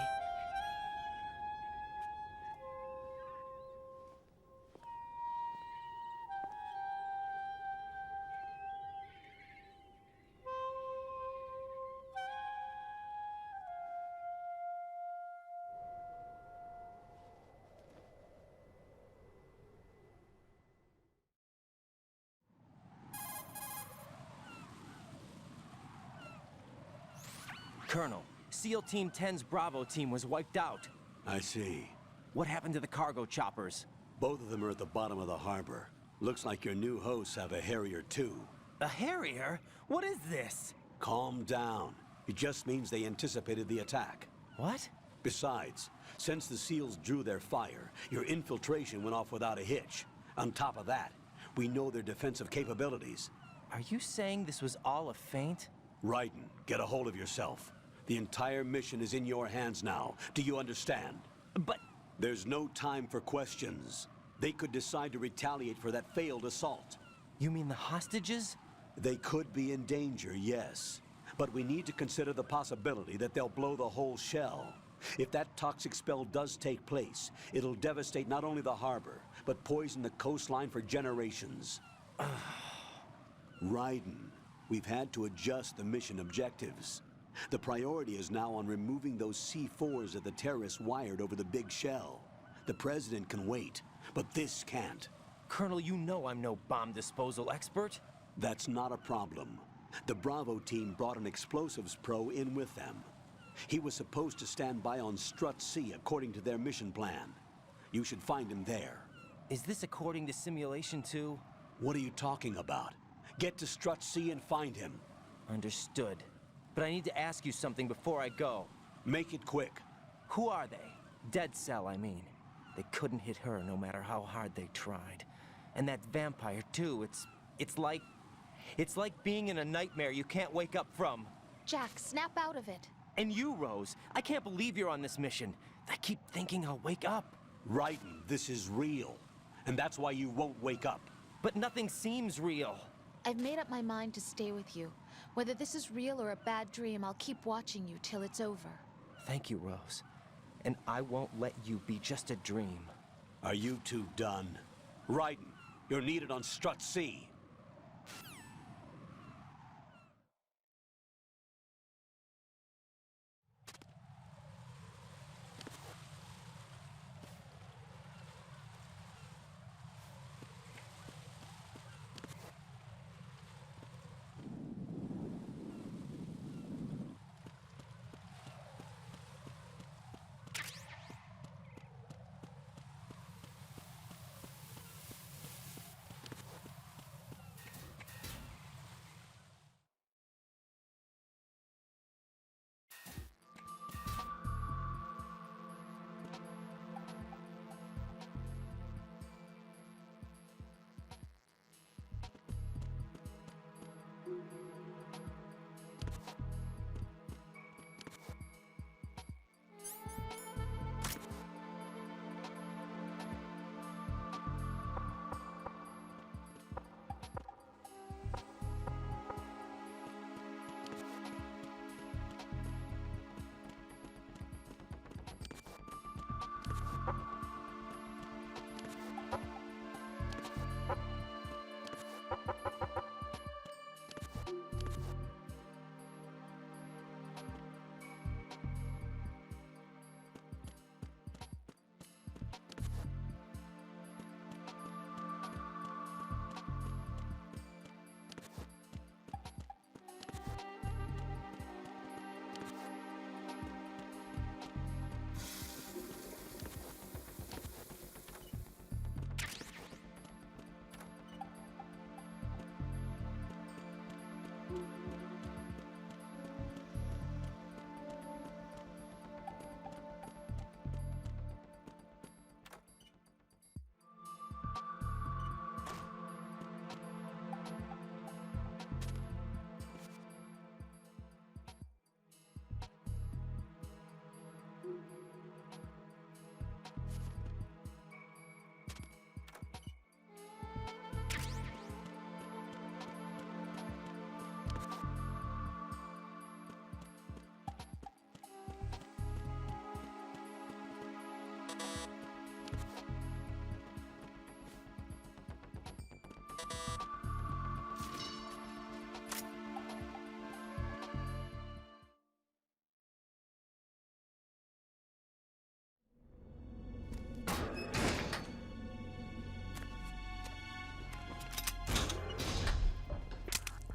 S2: Colonel, SEAL Team 10's Bravo team was wiped out.
S1: I see.
S2: What happened to the cargo choppers?
S1: Both of them are at the bottom of the harbor. Looks like your new hosts have a Harrier too.
S2: A Harrier? What is this?
S1: Calm down. It just means they anticipated the attack.
S2: What?
S1: Besides, since the SEALs drew their fire, your infiltration went off without a hitch. On top of that, we know their defensive capabilities.
S2: Are you saying this was all a feint?
S1: Raiden, get a hold of yourself. The entire mission is in your hands now. Do you understand?
S2: But...
S1: There's no time for questions. They could decide to retaliate for that failed assault.
S2: You mean the hostages?
S1: They could be in danger, yes. But we need to consider the possibility that they'll blow the whole shell. If that toxic spell does take place, it'll devastate not only the harbor, but poison the coastline for generations. Raiden, we've had to adjust the mission objectives. The priority is now on removing those C4s that the terrorists wired over the big shell. The President can wait, but this can't.
S2: Colonel, you know I'm no bomb disposal expert.
S1: That's not a problem. The Bravo team brought an explosives pro in with them. He was supposed to stand by on Strut C according to their mission plan. You should find him there.
S2: Is this according to Simulation 2?
S1: What are you talking about? Get to Strut C and find him.
S2: Understood. But I need to ask you something before I go.
S1: Make it quick.
S2: Who are they? Dead Cell, I mean. They couldn't hit her no matter how hard they tried. And that vampire, too, it's like being in a nightmare you can't wake up from.
S7: Jack, snap out of it.
S2: And you, Rose, I can't believe you're on this mission. I keep thinking I'll wake up.
S1: Raiden, this is real. And that's why you won't wake up.
S2: But nothing seems real.
S7: I've made up my mind to stay with you. Whether this is real or a bad dream, I'll keep watching you till it's over.
S2: Thank you, Rose. And I won't let you be just a dream.
S1: Are you two done? Raiden, you're needed on Strut C.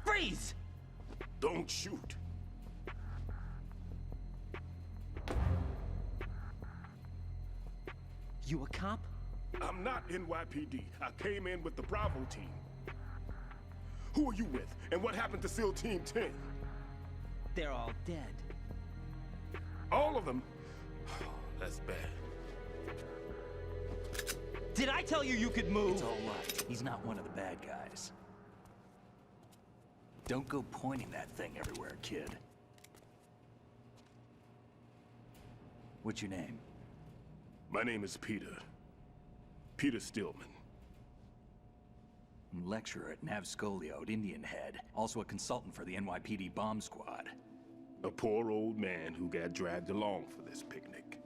S2: Freeze!
S14: Don't shoot.
S2: You a cop?
S14: I'm not NYPD. I came in with the Bravo team. Who are you with? And what happened to SEAL Team 10?
S2: They're all dead.
S14: All of them? That's bad.
S2: Did I tell you you could move?
S10: It's all right. He's not one of the bad guys. Don't go pointing that thing everywhere, kid. What's your name?
S14: My name is Peter. Peter Stillman.
S10: Lecturer at Navscolio at Indian Head. Also a consultant for the NYPD bomb squad.
S14: A poor old man who got dragged along for this picnic.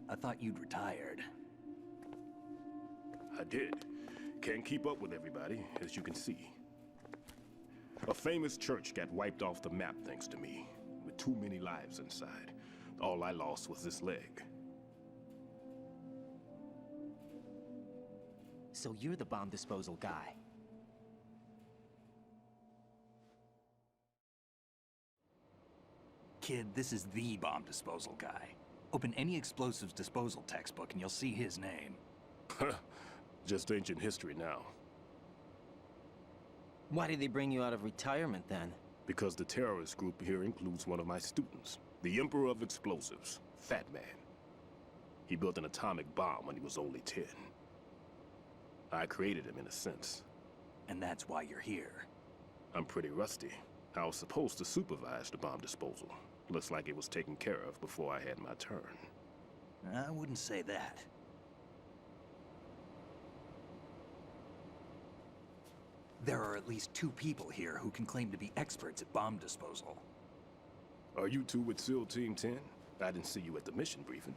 S10: I thought you'd retired.
S14: I did. Can't keep up with everybody, as you can see. A famous church got wiped off the map thanks to me, with too many lives inside. All I lost was this leg.
S2: So you're the bomb disposal guy.
S10: Kid, this is the bomb disposal guy. Open any explosives disposal textbook and you'll see his name.
S14: Just ancient history now.
S2: Why did they bring you out of retirement then?
S14: Because the terrorist group here includes one of my students, the Emperor of Explosives, Fat Man. He built an atomic bomb when he was only 10. I created him in a sense.
S10: And that's why you're here.
S14: I'm pretty rusty. I was supposed to supervise the bomb disposal. Looks like it was taken care of before I had my turn.
S10: I wouldn't say that. There are at least 2 people here who can claim to be experts at bomb disposal.
S14: Are you two with SEAL Team 10? I didn't see you at the mission briefing.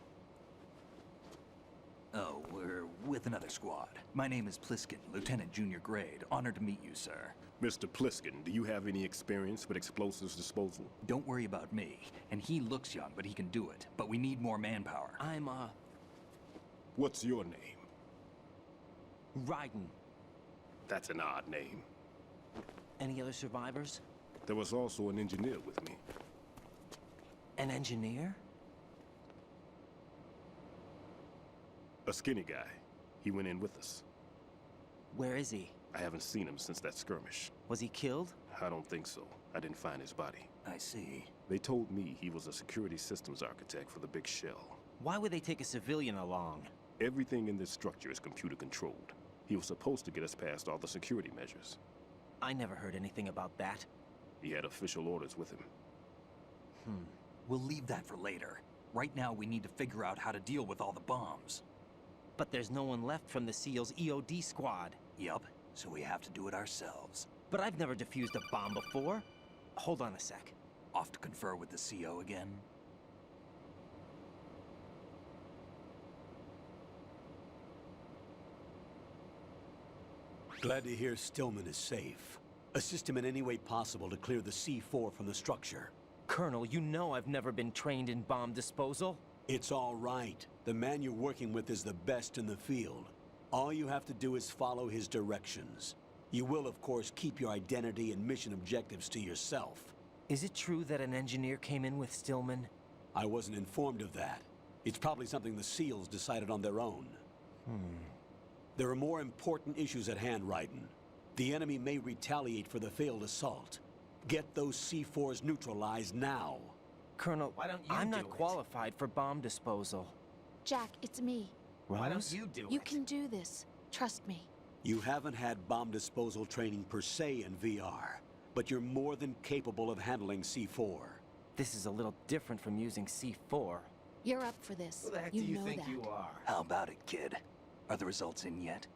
S10: Oh, we're with another squad. My name is Pliskin, Lieutenant Junior Grade. Honored to meet you, sir.
S14: Mr. Pliskin, do you have any experience with explosives disposal?
S10: Don't worry about me. And he looks young, but he can do it. But we need more manpower.
S2: I'm,
S14: What's your name?
S2: Raiden.
S14: That's an odd name.
S2: Any other survivors?
S14: There was also an engineer with me.
S2: An engineer?
S14: A skinny guy. He went in with us.
S2: Where is he?
S14: I haven't seen him since that skirmish.
S2: Was he killed?
S14: I don't think so. I didn't find his body.
S10: I see.
S14: They told me he was a security systems architect for the big shell.
S2: Why would they take a civilian along?
S14: Everything in this structure is computer controlled. He was supposed to get us past all the security measures.
S2: I never heard anything about that.
S14: He had official orders with him.
S10: We'll leave that for later. Right now, we need to figure out how to deal with all the bombs.
S2: But there's no one left from the SEAL's EOD squad.
S10: Yup, so we have to do it ourselves.
S2: But I've never defused a bomb before. Hold on a sec.
S10: Off to confer with the CO again?
S1: Glad to hear Stillman is safe. Assist him in any way possible to clear the C4 from the structure.
S2: Colonel, you know I've never been trained in bomb disposal.
S1: It's all right. The man you're working with is the best in the field. All you have to do is follow his directions. You will, of course, keep your identity and mission objectives to yourself.
S2: Is it true that an engineer came in with Stillman?
S1: I wasn't informed of that. It's probably something the SEALs decided on their own. There are more important issues at hand, Raiden. The enemy may retaliate for the failed assault. Get those C4s neutralized now.
S2: Colonel,
S8: Why don't you
S2: I'm
S8: do
S2: not
S8: it?
S2: qualified for bomb disposal.
S7: Jack, it's me.
S8: Why don't
S2: Rose?
S8: you do
S7: You
S8: it?
S7: can do this. Trust me.
S1: You haven't had bomb disposal training per se in VR, but you're more than capable of handling C4.
S2: This is a little different from using C4.
S7: You're up for this.
S8: Who the heck
S7: you
S8: do you
S7: know
S8: think
S7: that.
S8: you are?
S10: How about it, kid? Are the results in yet?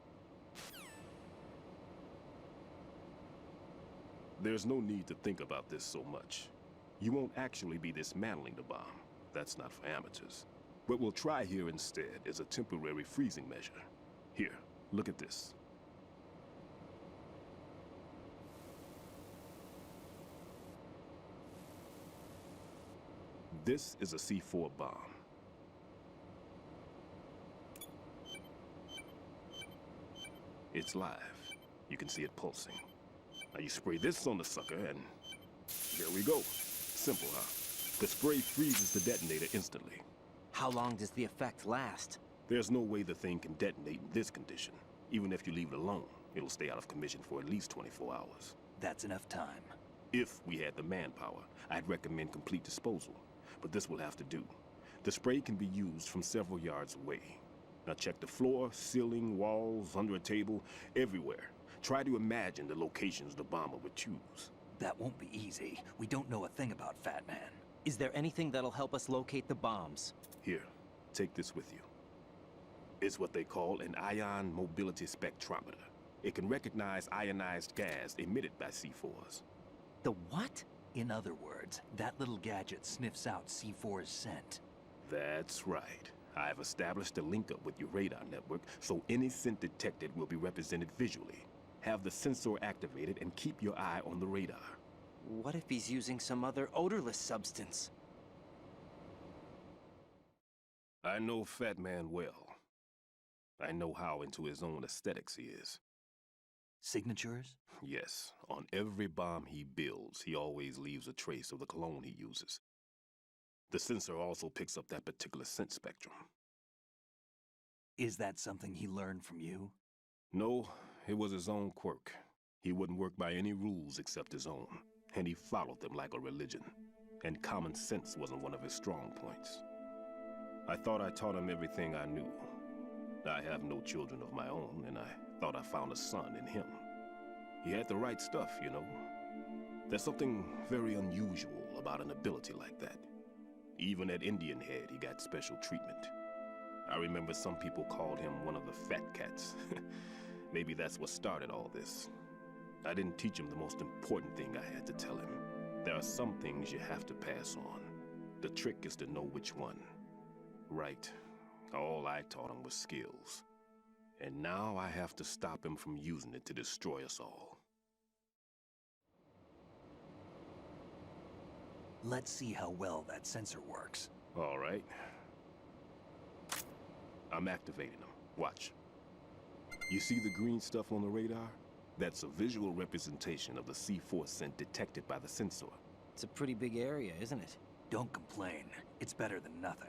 S14: There's no need to think about this so much. You won't actually be dismantling the bomb. That's not for amateurs. What we'll try here instead is a temporary freezing measure. Here, look at this. This is a C4 bomb. It's live. You can see it pulsing. Now you spray this on the sucker and there we go. Simple, huh? The spray freezes the detonator instantly.
S2: How long does the effect last?
S14: There's no way the thing can detonate in this condition. Even if you leave it alone, it'll stay out of commission for at least 24 hours.
S10: That's enough time.
S14: If we had the manpower, I'd recommend complete disposal. But this will have to do. The spray can be used from several yards away. Now check the floor, ceiling, walls, under a table, everywhere. Try to imagine the locations the bomber would choose.
S10: That won't be easy. We don't know a thing about Fat Man.
S2: Is there anything that'll help us locate the bombs?
S14: Here, take this with you. It's what they call an ion mobility spectrometer. It can recognize ionized gas emitted by C4s.
S2: The what?
S10: In other words, that little gadget sniffs out C4's scent.
S14: That's right. I've established a link up with your radar network, so any scent detected will be represented visually. Have the sensor activated and keep your eye on the radar.
S2: What if he's using some other odorless substance?
S14: I know Fat Man well. I know how into his own aesthetics he is.
S10: Signatures?
S14: Yes. On every bomb he builds, he always leaves a trace of the cologne he uses. The sensor also picks up that particular scent spectrum.
S10: Is that something he learned from you?
S14: No, it was his own quirk. He wouldn't work by any rules except his own, and he followed them like a religion. And common sense wasn't one of his strong points. I thought I taught him everything I knew. I have no children of my own, and I thought I found a son in him. He had the right stuff, you know. There's something very unusual about an ability like that. Even at Indian Head, he got special treatment. I remember some people called him one of the fat cats. Maybe that's what started all this. I didn't teach him the most important thing I had to tell him. There are some things you have to pass on. The trick is to know which one. Right. All I taught him was skills. And now I have to stop him from using it to destroy us all.
S10: Let's see how well that sensor works.
S14: All right. I'm activating them. Watch. You see the green stuff on the radar? That's a visual representation of the C4 scent detected by the sensor.
S2: It's a pretty big area, isn't it?
S10: Don't complain. It's better than nothing.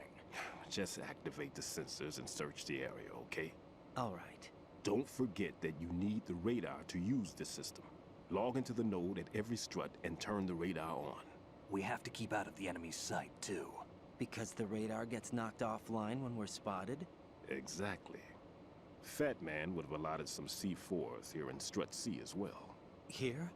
S14: Just activate the sensors and search the area, okay?
S2: All right.
S14: Don't forget that you need the radar to use this system. Log into the node at every strut and turn the radar on.
S10: We have to keep out of the enemy's sight, too.
S2: Because the radar gets knocked offline when we're spotted?
S14: Exactly. Fat Man would have allotted some C4s here in Strut C as well.
S2: Here?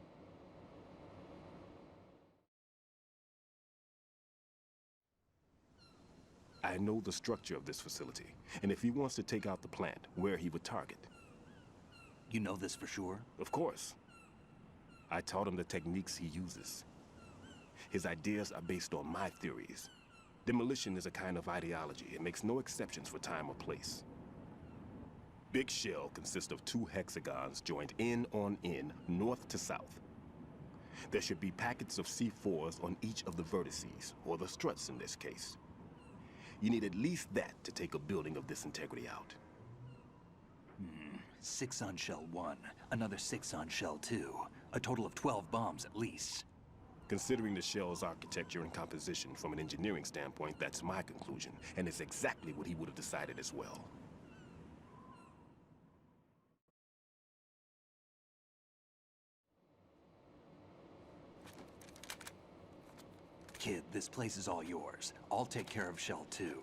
S14: I know the structure of this facility, and if he wants to take out the plant, where he would target.
S10: You know this for sure?
S14: Of course. I taught him the techniques he uses. His ideas are based on my theories. Demolition is a kind of ideology. It makes no exceptions for time or place. Big Shell consists of 2 hexagons joined end on end, north to south. There should be packets of C4s on each of the vertices, or the struts in this case. You need at least that to take a building of this integrity out.
S10: 6 on Shell 1, another 6 on Shell 2. A total of 12 bombs at least.
S14: Considering the shell's architecture and composition from an engineering standpoint, that's my conclusion, and it's exactly what he would have decided as well.
S10: Kid, this place is all yours. I'll take care of Shell 2.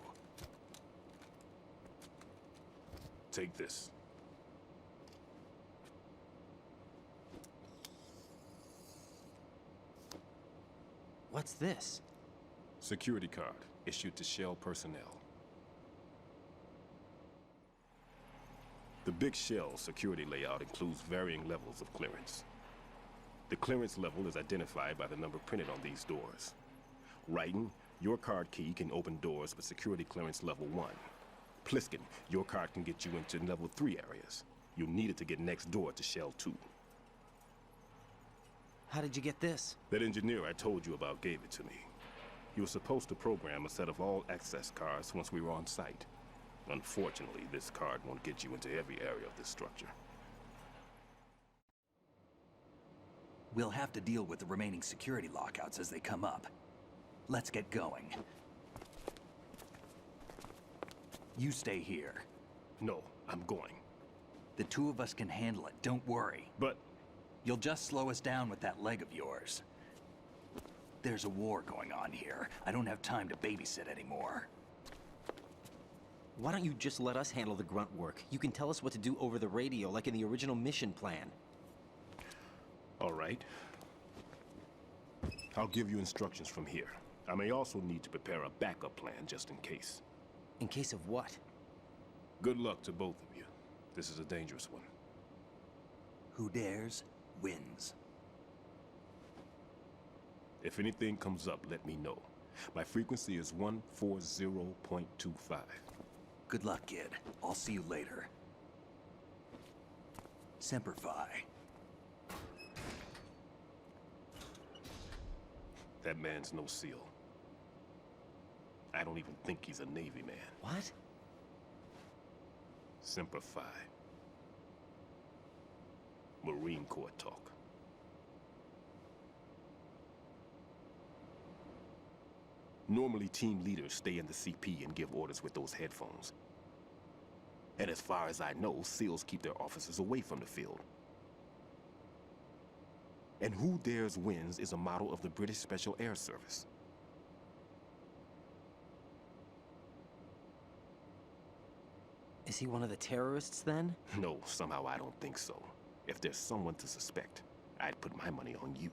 S14: Take this.
S2: What's this?
S14: Security card, issued to Shell personnel. The Big Shell security layout includes varying levels of clearance. The clearance level is identified by the number printed on these doors. Raiden, Your card key can open doors with security clearance level 1. Pliskin, your card can get you into level 3 areas. You'll need it to get next door to Shell 2.
S2: How did you get this?
S14: That engineer I told you about gave it to me. He was supposed to program a set of all access cards once we were on site. Unfortunately, this card won't get you into every area of this structure.
S10: We'll have to deal with the remaining security lockouts as they come up. Let's get going. You stay here.
S14: No, I'm going.
S10: The two of us can handle it, don't worry.
S14: But...
S10: You'll just slow us down with that leg of yours. There's a war going on here. I don't have time to babysit anymore.
S2: Why don't you just let us handle the grunt work? You can tell us what to do over the radio, like in the original mission plan.
S14: All right. I'll give you instructions from here. I may also need to prepare a backup plan just in case.
S2: In case of what?
S14: Good luck to both of you. This is a dangerous one.
S10: Who dares, wins.
S14: If anything comes up, let me know. My frequency is 140.25.
S10: Good luck, kid. I'll see you later. Semper Fi.
S14: That man's no SEAL. I don't even think he's a Navy man.
S2: What?
S14: Semper Fi. Marine Corps talk. Normally, team leaders stay in the CP and give orders with those headphones. And as far as I know, SEALs keep their officers away from the field. And Who Dares Wins is a model of the British Special Air Service.
S2: Is he one of the terrorists, then?
S14: No, somehow I don't think so. If there's someone to suspect, I'd put my money on you.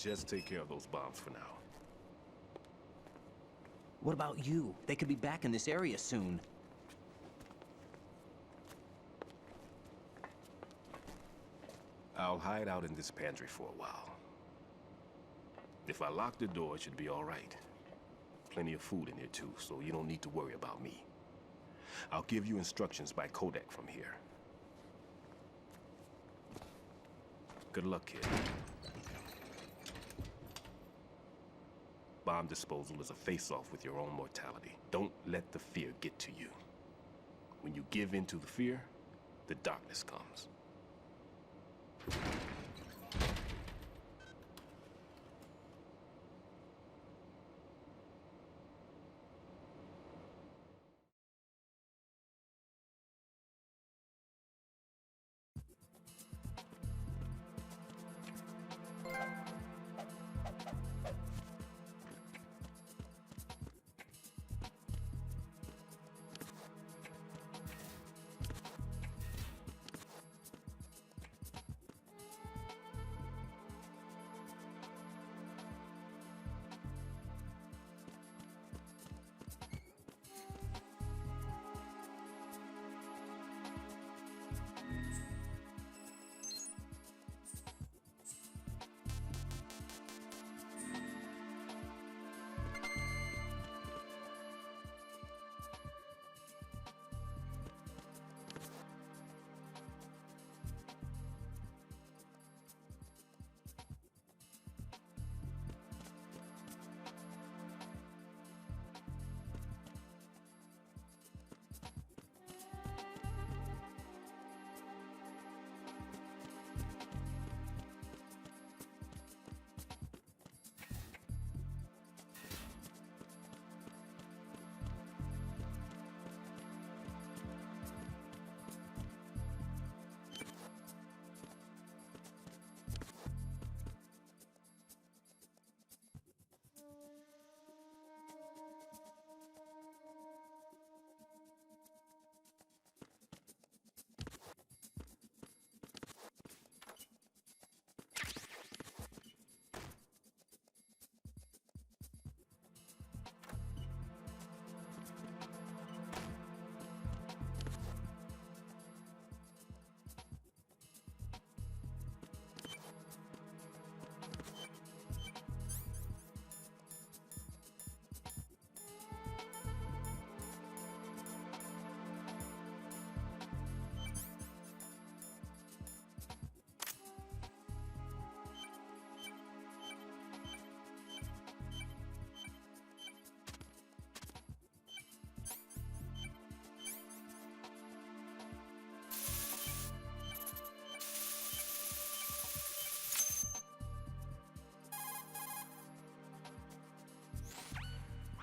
S14: Just take care of those bombs for now.
S2: What about you? They could be back in this area soon.
S14: I'll hide out in this pantry for a while. If I lock the door, it should be all right. Plenty of food in here too, so you don't need to worry about me. I'll give you instructions by codec from here. Good luck, kid. Bomb disposal is a face-off with your own mortality. Don't let the fear get to you. When you give in to the fear, the darkness comes.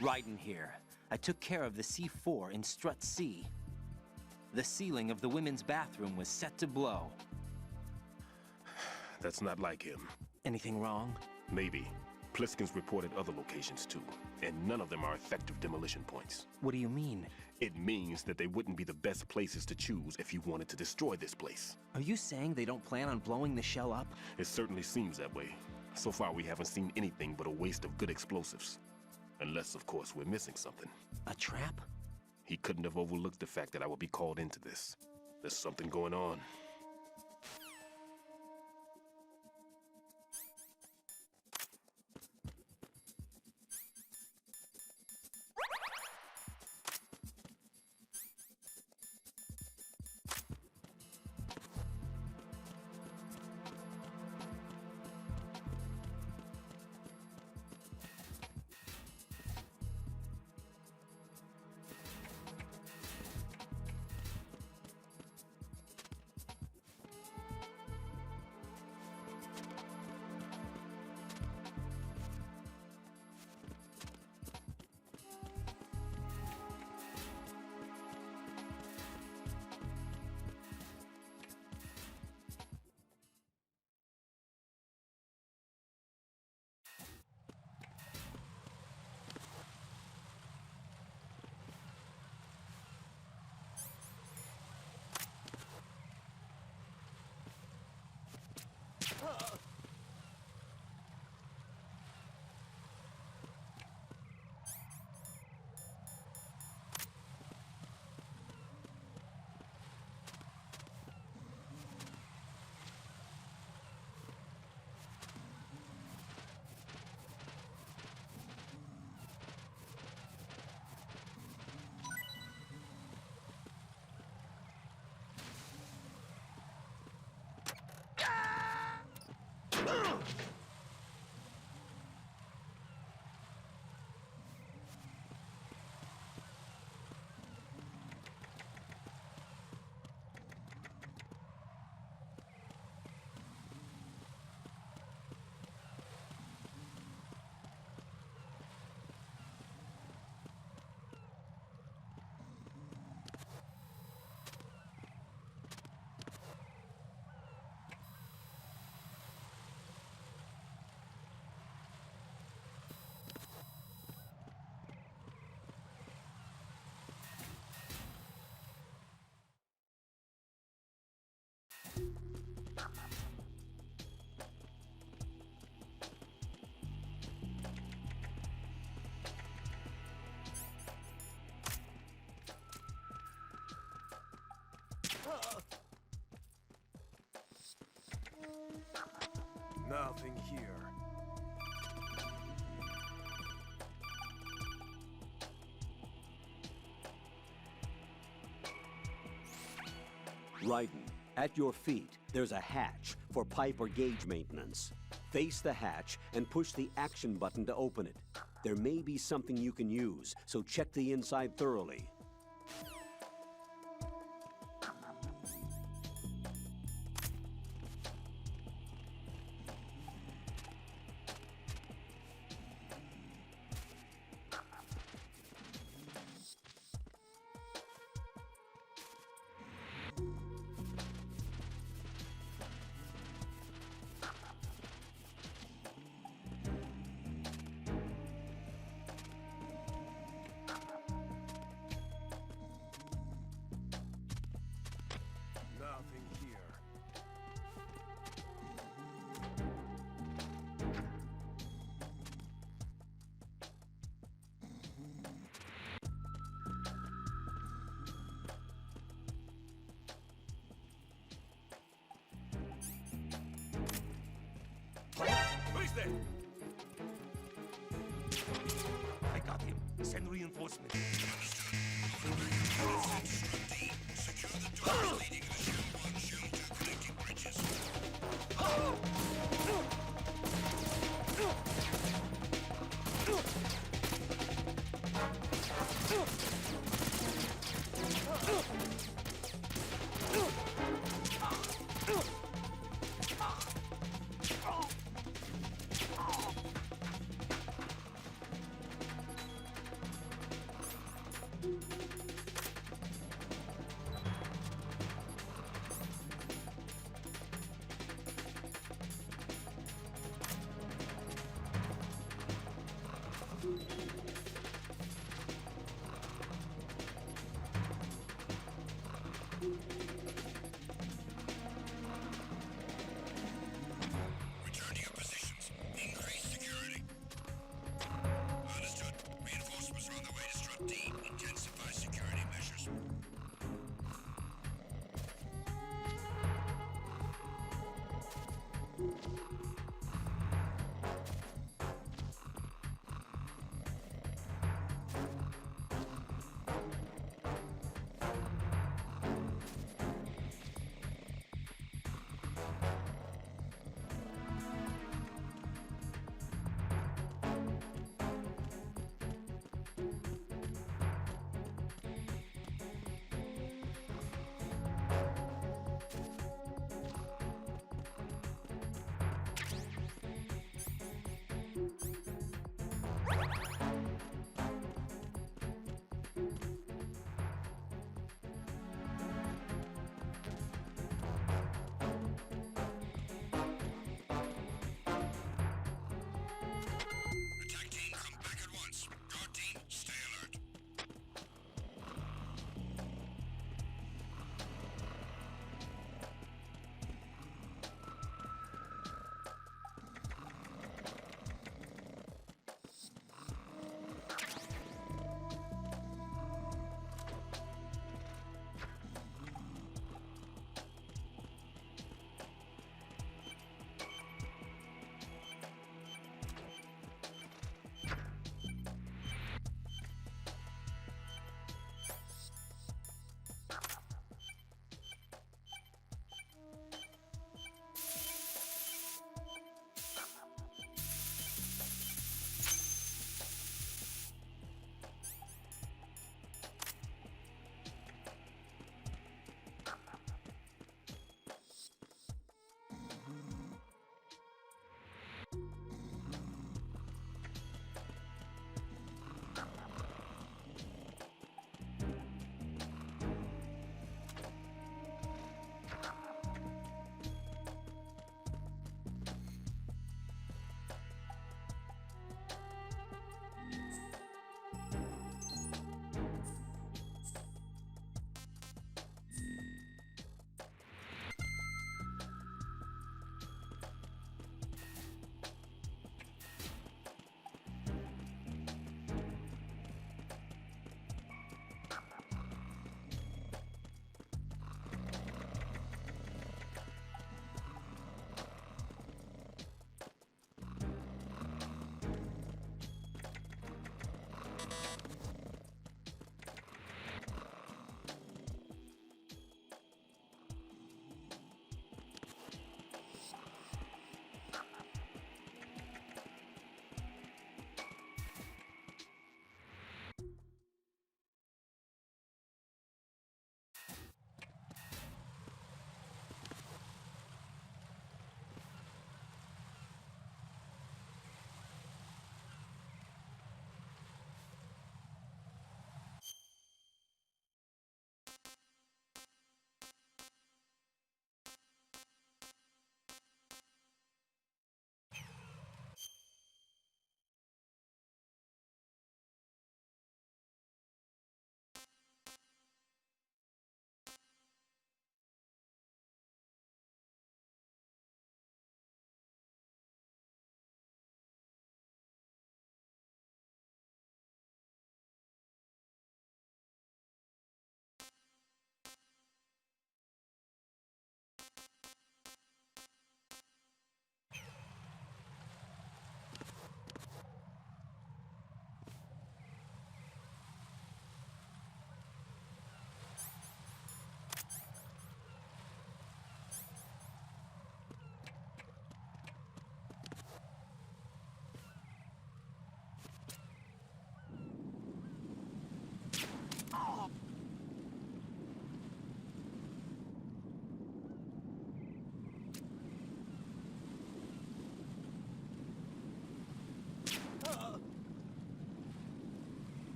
S2: Raiden here. I took care of the C4 in Strut C. The ceiling of the women's bathroom was set to blow.
S14: That's not like him.
S2: Anything wrong?
S14: Maybe. Pliskin's reported other locations too, and none of them are effective demolition points.
S2: What do you mean?
S14: It means that they wouldn't be the best places to choose if you wanted to destroy this place.
S2: Are you saying they don't plan on blowing the shell up?
S14: It certainly seems that way. So far, we haven't seen anything but a waste of good explosives. Unless, of course, we're missing something.
S2: A trap?
S14: He couldn't have overlooked the fact that I would be called into this. There's something going on.
S8: Nothing here.
S5: Raiden, at your feet, there's a hatch for pipe or gauge maintenance. Face the hatch and push the action button to open it. There may be something you can use, so check the inside thoroughly.
S8: Nothing here.
S11: Who's there? I got him. Send reinforcements. Secure the doors leading to Shell 1, Shell 2 connecting bridges.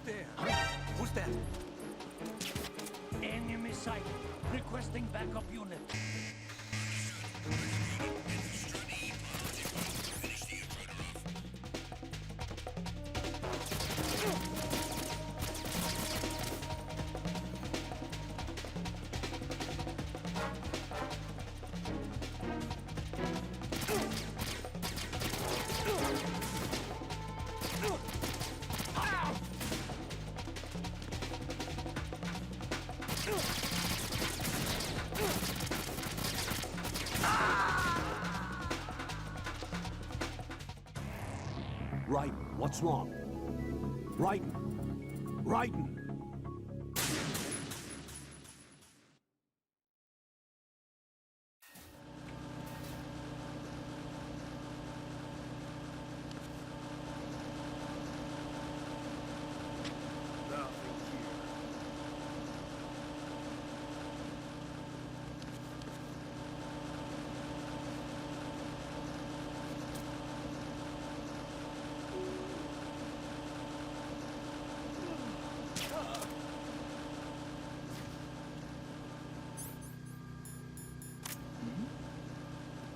S8: there? Who's that?
S15: Enemy sighted. Requesting backup unit.
S1: Raiden, what's wrong? Raiden! Raiden!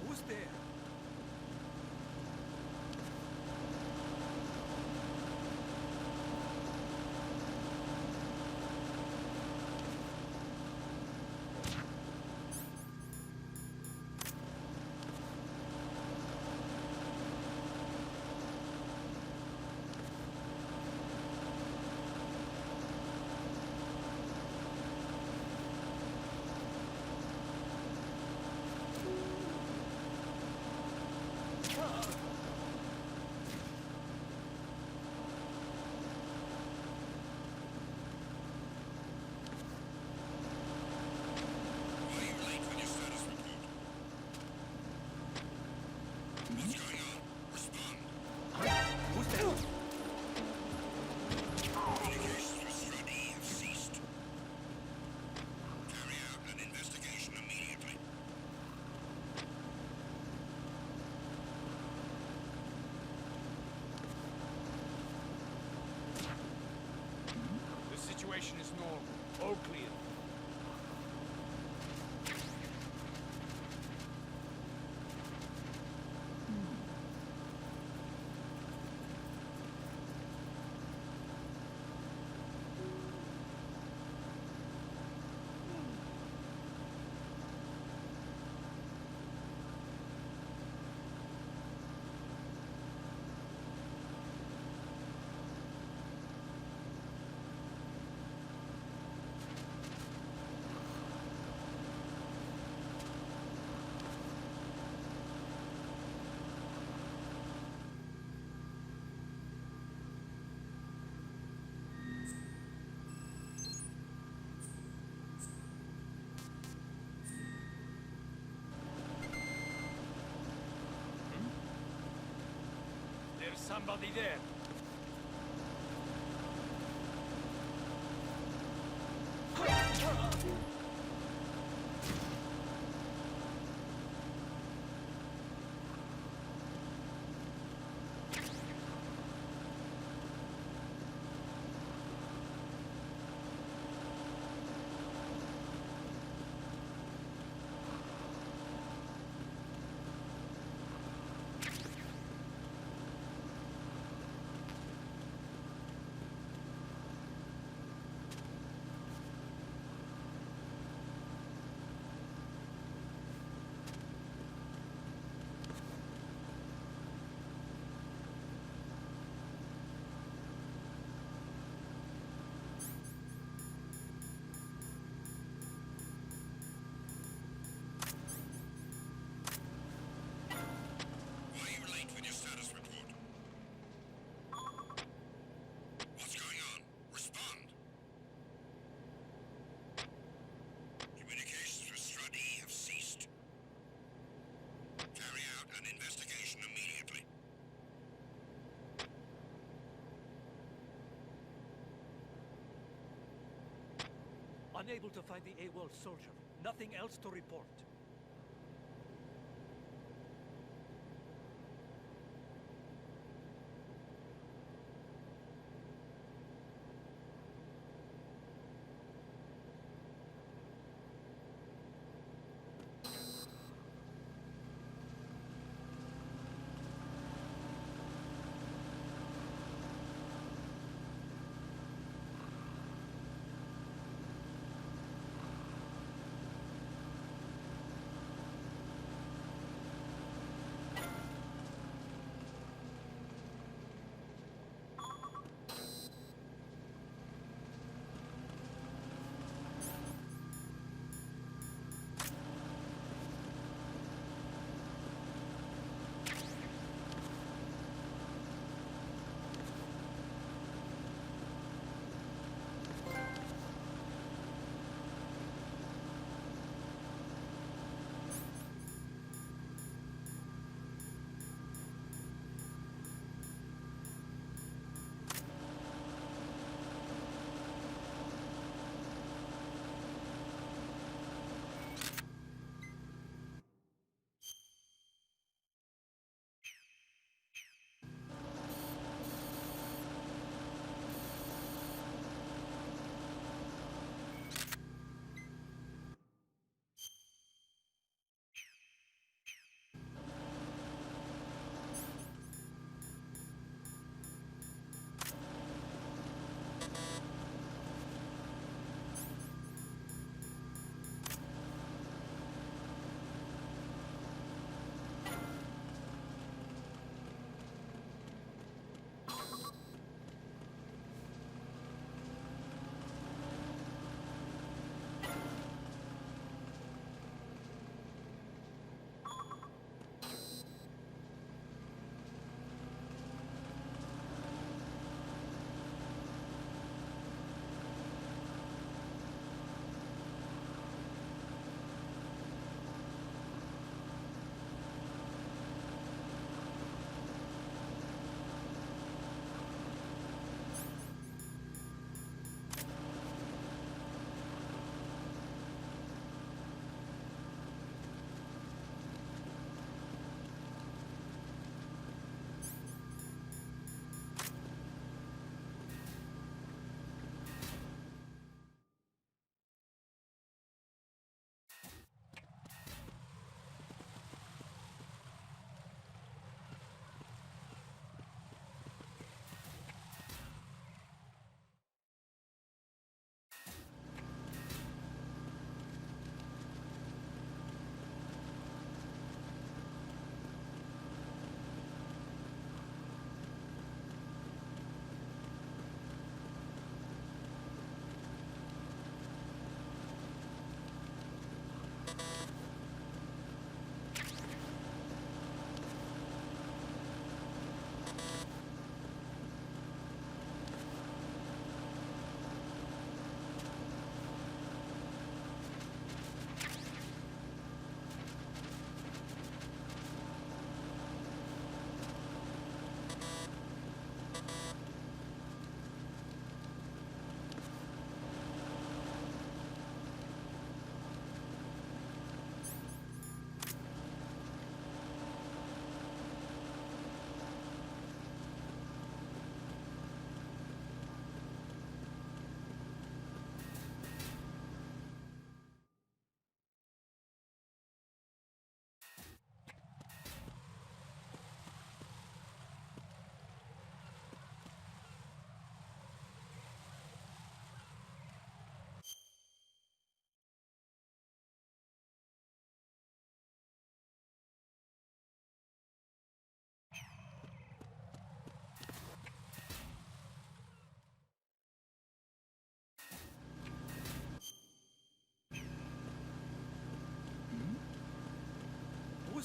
S8: Who's there?
S15: Situation is normal. All clear.
S8: There's somebody there. Unable to find the AWOL soldier. Nothing else to report.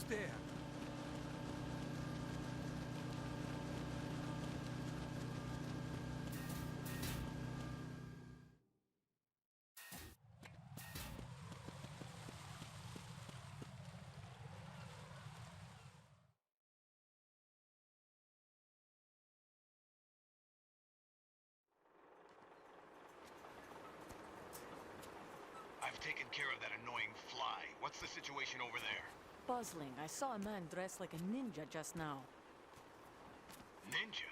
S8: almost there.
S3: I've taken care of that annoying fly. What's the situation over there?
S13: Puzzling. I saw a man dressed like a ninja just now.
S3: Ninja?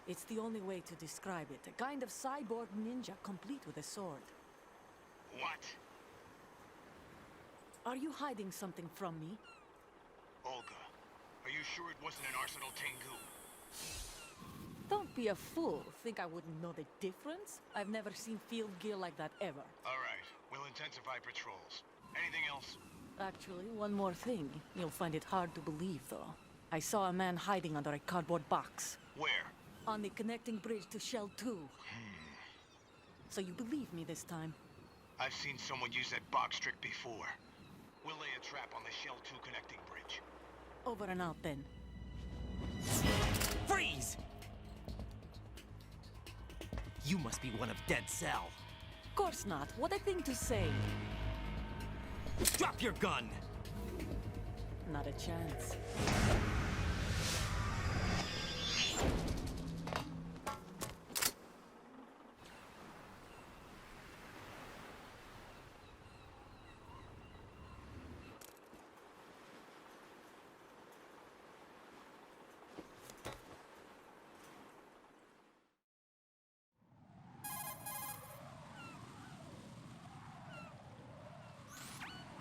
S13: It's the only way to describe it. A kind of cyborg ninja complete with a sword.
S3: What?
S13: Are you hiding something from me?
S3: Olga, are you sure it wasn't an Arsenal Tengu?
S13: Don't be a fool. Think I wouldn't know the difference? I've never seen field gear like that ever.
S3: All right, we'll intensify patrols. Anything else?
S13: Actually, one more thing. You'll find it hard to believe, though. I saw a man hiding under a cardboard box.
S3: Where?
S13: On the connecting bridge to Shell 2. So you believe me this time?
S3: I've seen someone use that box trick before. We'll lay a trap on the Shell 2 connecting bridge.
S13: Over and out, then.
S2: Freeze! You must be one of Dead Cell.
S13: Of course not. What a thing to say.
S2: Drop your gun!
S13: Not a chance.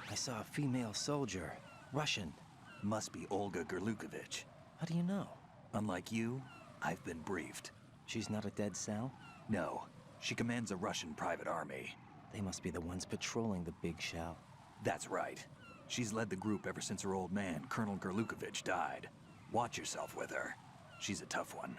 S2: I saw a female soldier. Russian.
S10: Must be Olga Gerlukovich.
S2: How do you know?
S10: Unlike you, I've been briefed.
S2: She's not a Dead Cell?
S10: No. She commands a Russian private army.
S2: They must be the ones patrolling the Big Shell.
S10: That's right. She's led the group ever since her old man, Colonel Gerlukovich, died. Watch yourself with her. She's a tough one.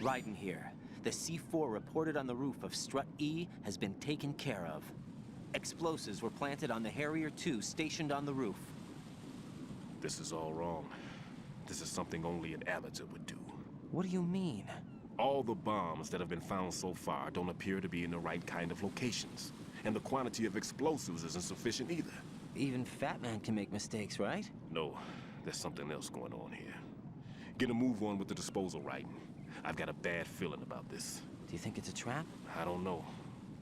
S2: Raiden here. The C4 reported on the roof of Strut E has been taken care of. Explosives were planted on the Harrier 2 stationed on the roof.
S14: This is all wrong. This is something only an amateur would do.
S2: What do you mean?
S14: All the bombs that have been found so far don't appear to be in the right kind of locations. And the quantity of explosives isn't sufficient either.
S2: Even Fat Man can make mistakes, right?
S14: No, there's something else going on here. Get a move on with the disposal, Raiden. I've got a bad feeling about this.
S2: Do you think it's a trap?
S14: I don't know,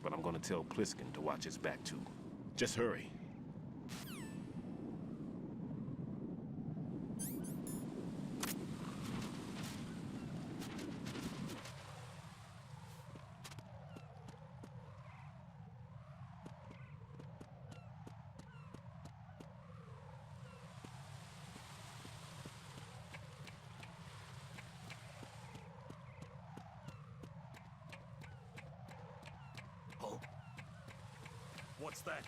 S14: but I'm gonna tell Pliskin to watch his back too. Just hurry.
S8: What's that?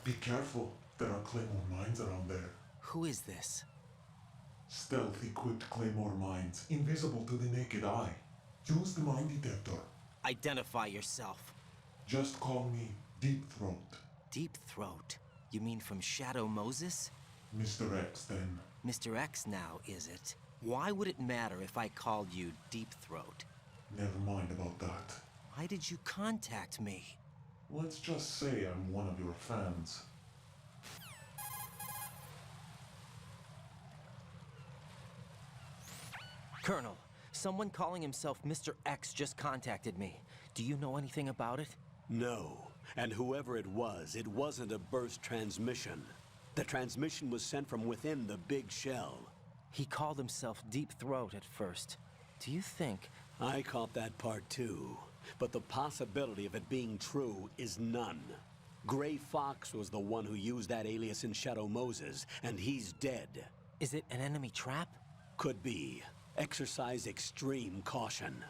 S11: Be careful. There are Claymore mines around there.
S2: Who is this?
S11: Stealth-equipped Claymore mines, invisible to the naked eye. Use the mine detector.
S2: Identify yourself.
S11: Just call me Deep Throat.
S2: Deep Throat? You mean from Shadow Moses?
S11: Mr. X, then.
S2: Mr. X now, is it? Why would it matter if I called you Deep Throat?
S11: Never mind about that.
S2: Why did you contact me?
S11: Let's just say I'm one of your fans.
S2: Colonel, someone calling himself Mr. X just contacted me. Do you know anything about it?
S1: No. And whoever it wasn't a burst transmission. The transmission was sent from within the big shell.
S2: He called himself Deep Throat at first. Do you think...
S1: I caught that part too. But the possibility of it being true is none. Gray Fox was the one who used that alias in Shadow Moses, and he's dead.
S2: Is it an enemy trap?
S1: Could be. Exercise extreme caution.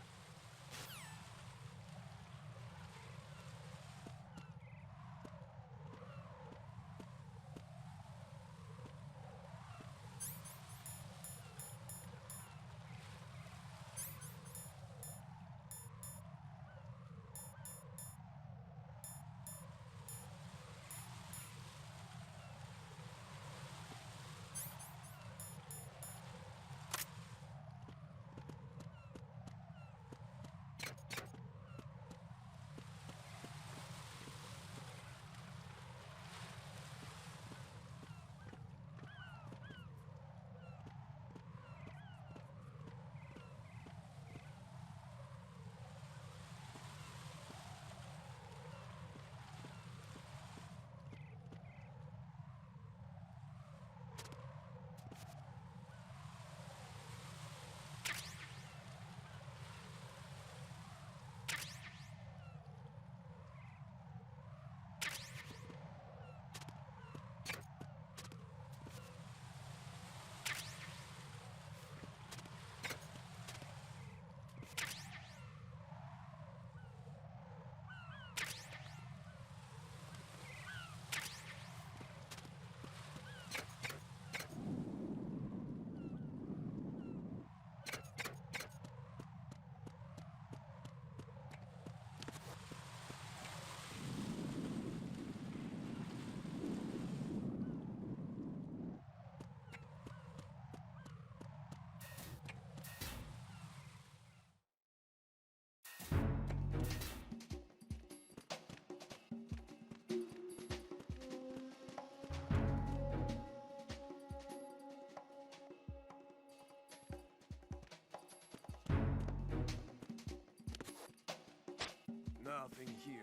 S8: nothing here.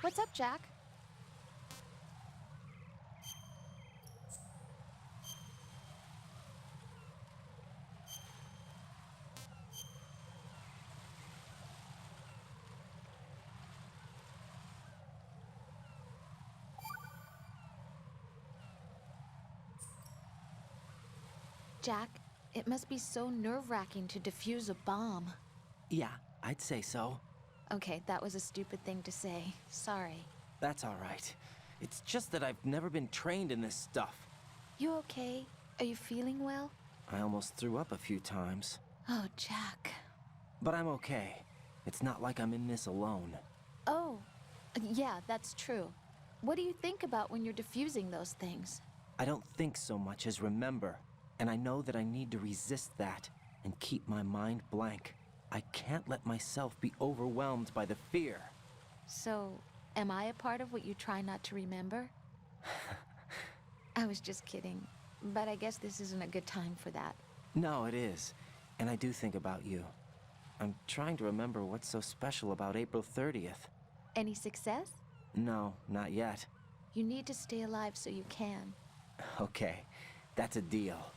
S7: What's up, Jack? Jack, it must be so nerve-wracking to defuse a bomb.
S2: Yeah, I'd say so.
S7: Okay, that was a stupid thing to say. Sorry.
S2: That's all right. It's just that I've never been trained in this stuff.
S7: You okay? Are you feeling well?
S2: I almost threw up a few times.
S7: Oh, Jack.
S2: But I'm okay. It's not like I'm in this alone.
S7: Oh, yeah, that's true. What do you think about when you're defusing those things?
S2: I don't think so much as remember, and I know that I need to resist that and keep my mind blank. I can't let myself be overwhelmed by the fear.
S7: So, am I a part of what you try not to remember? I was just kidding, but I guess this isn't a good time for that.
S2: No, it is, and I do think about you. I'm trying to remember what's so special about April 30th.
S7: Any success?
S2: No, not yet.
S7: You need to stay alive so you can.
S2: Okay, that's a deal.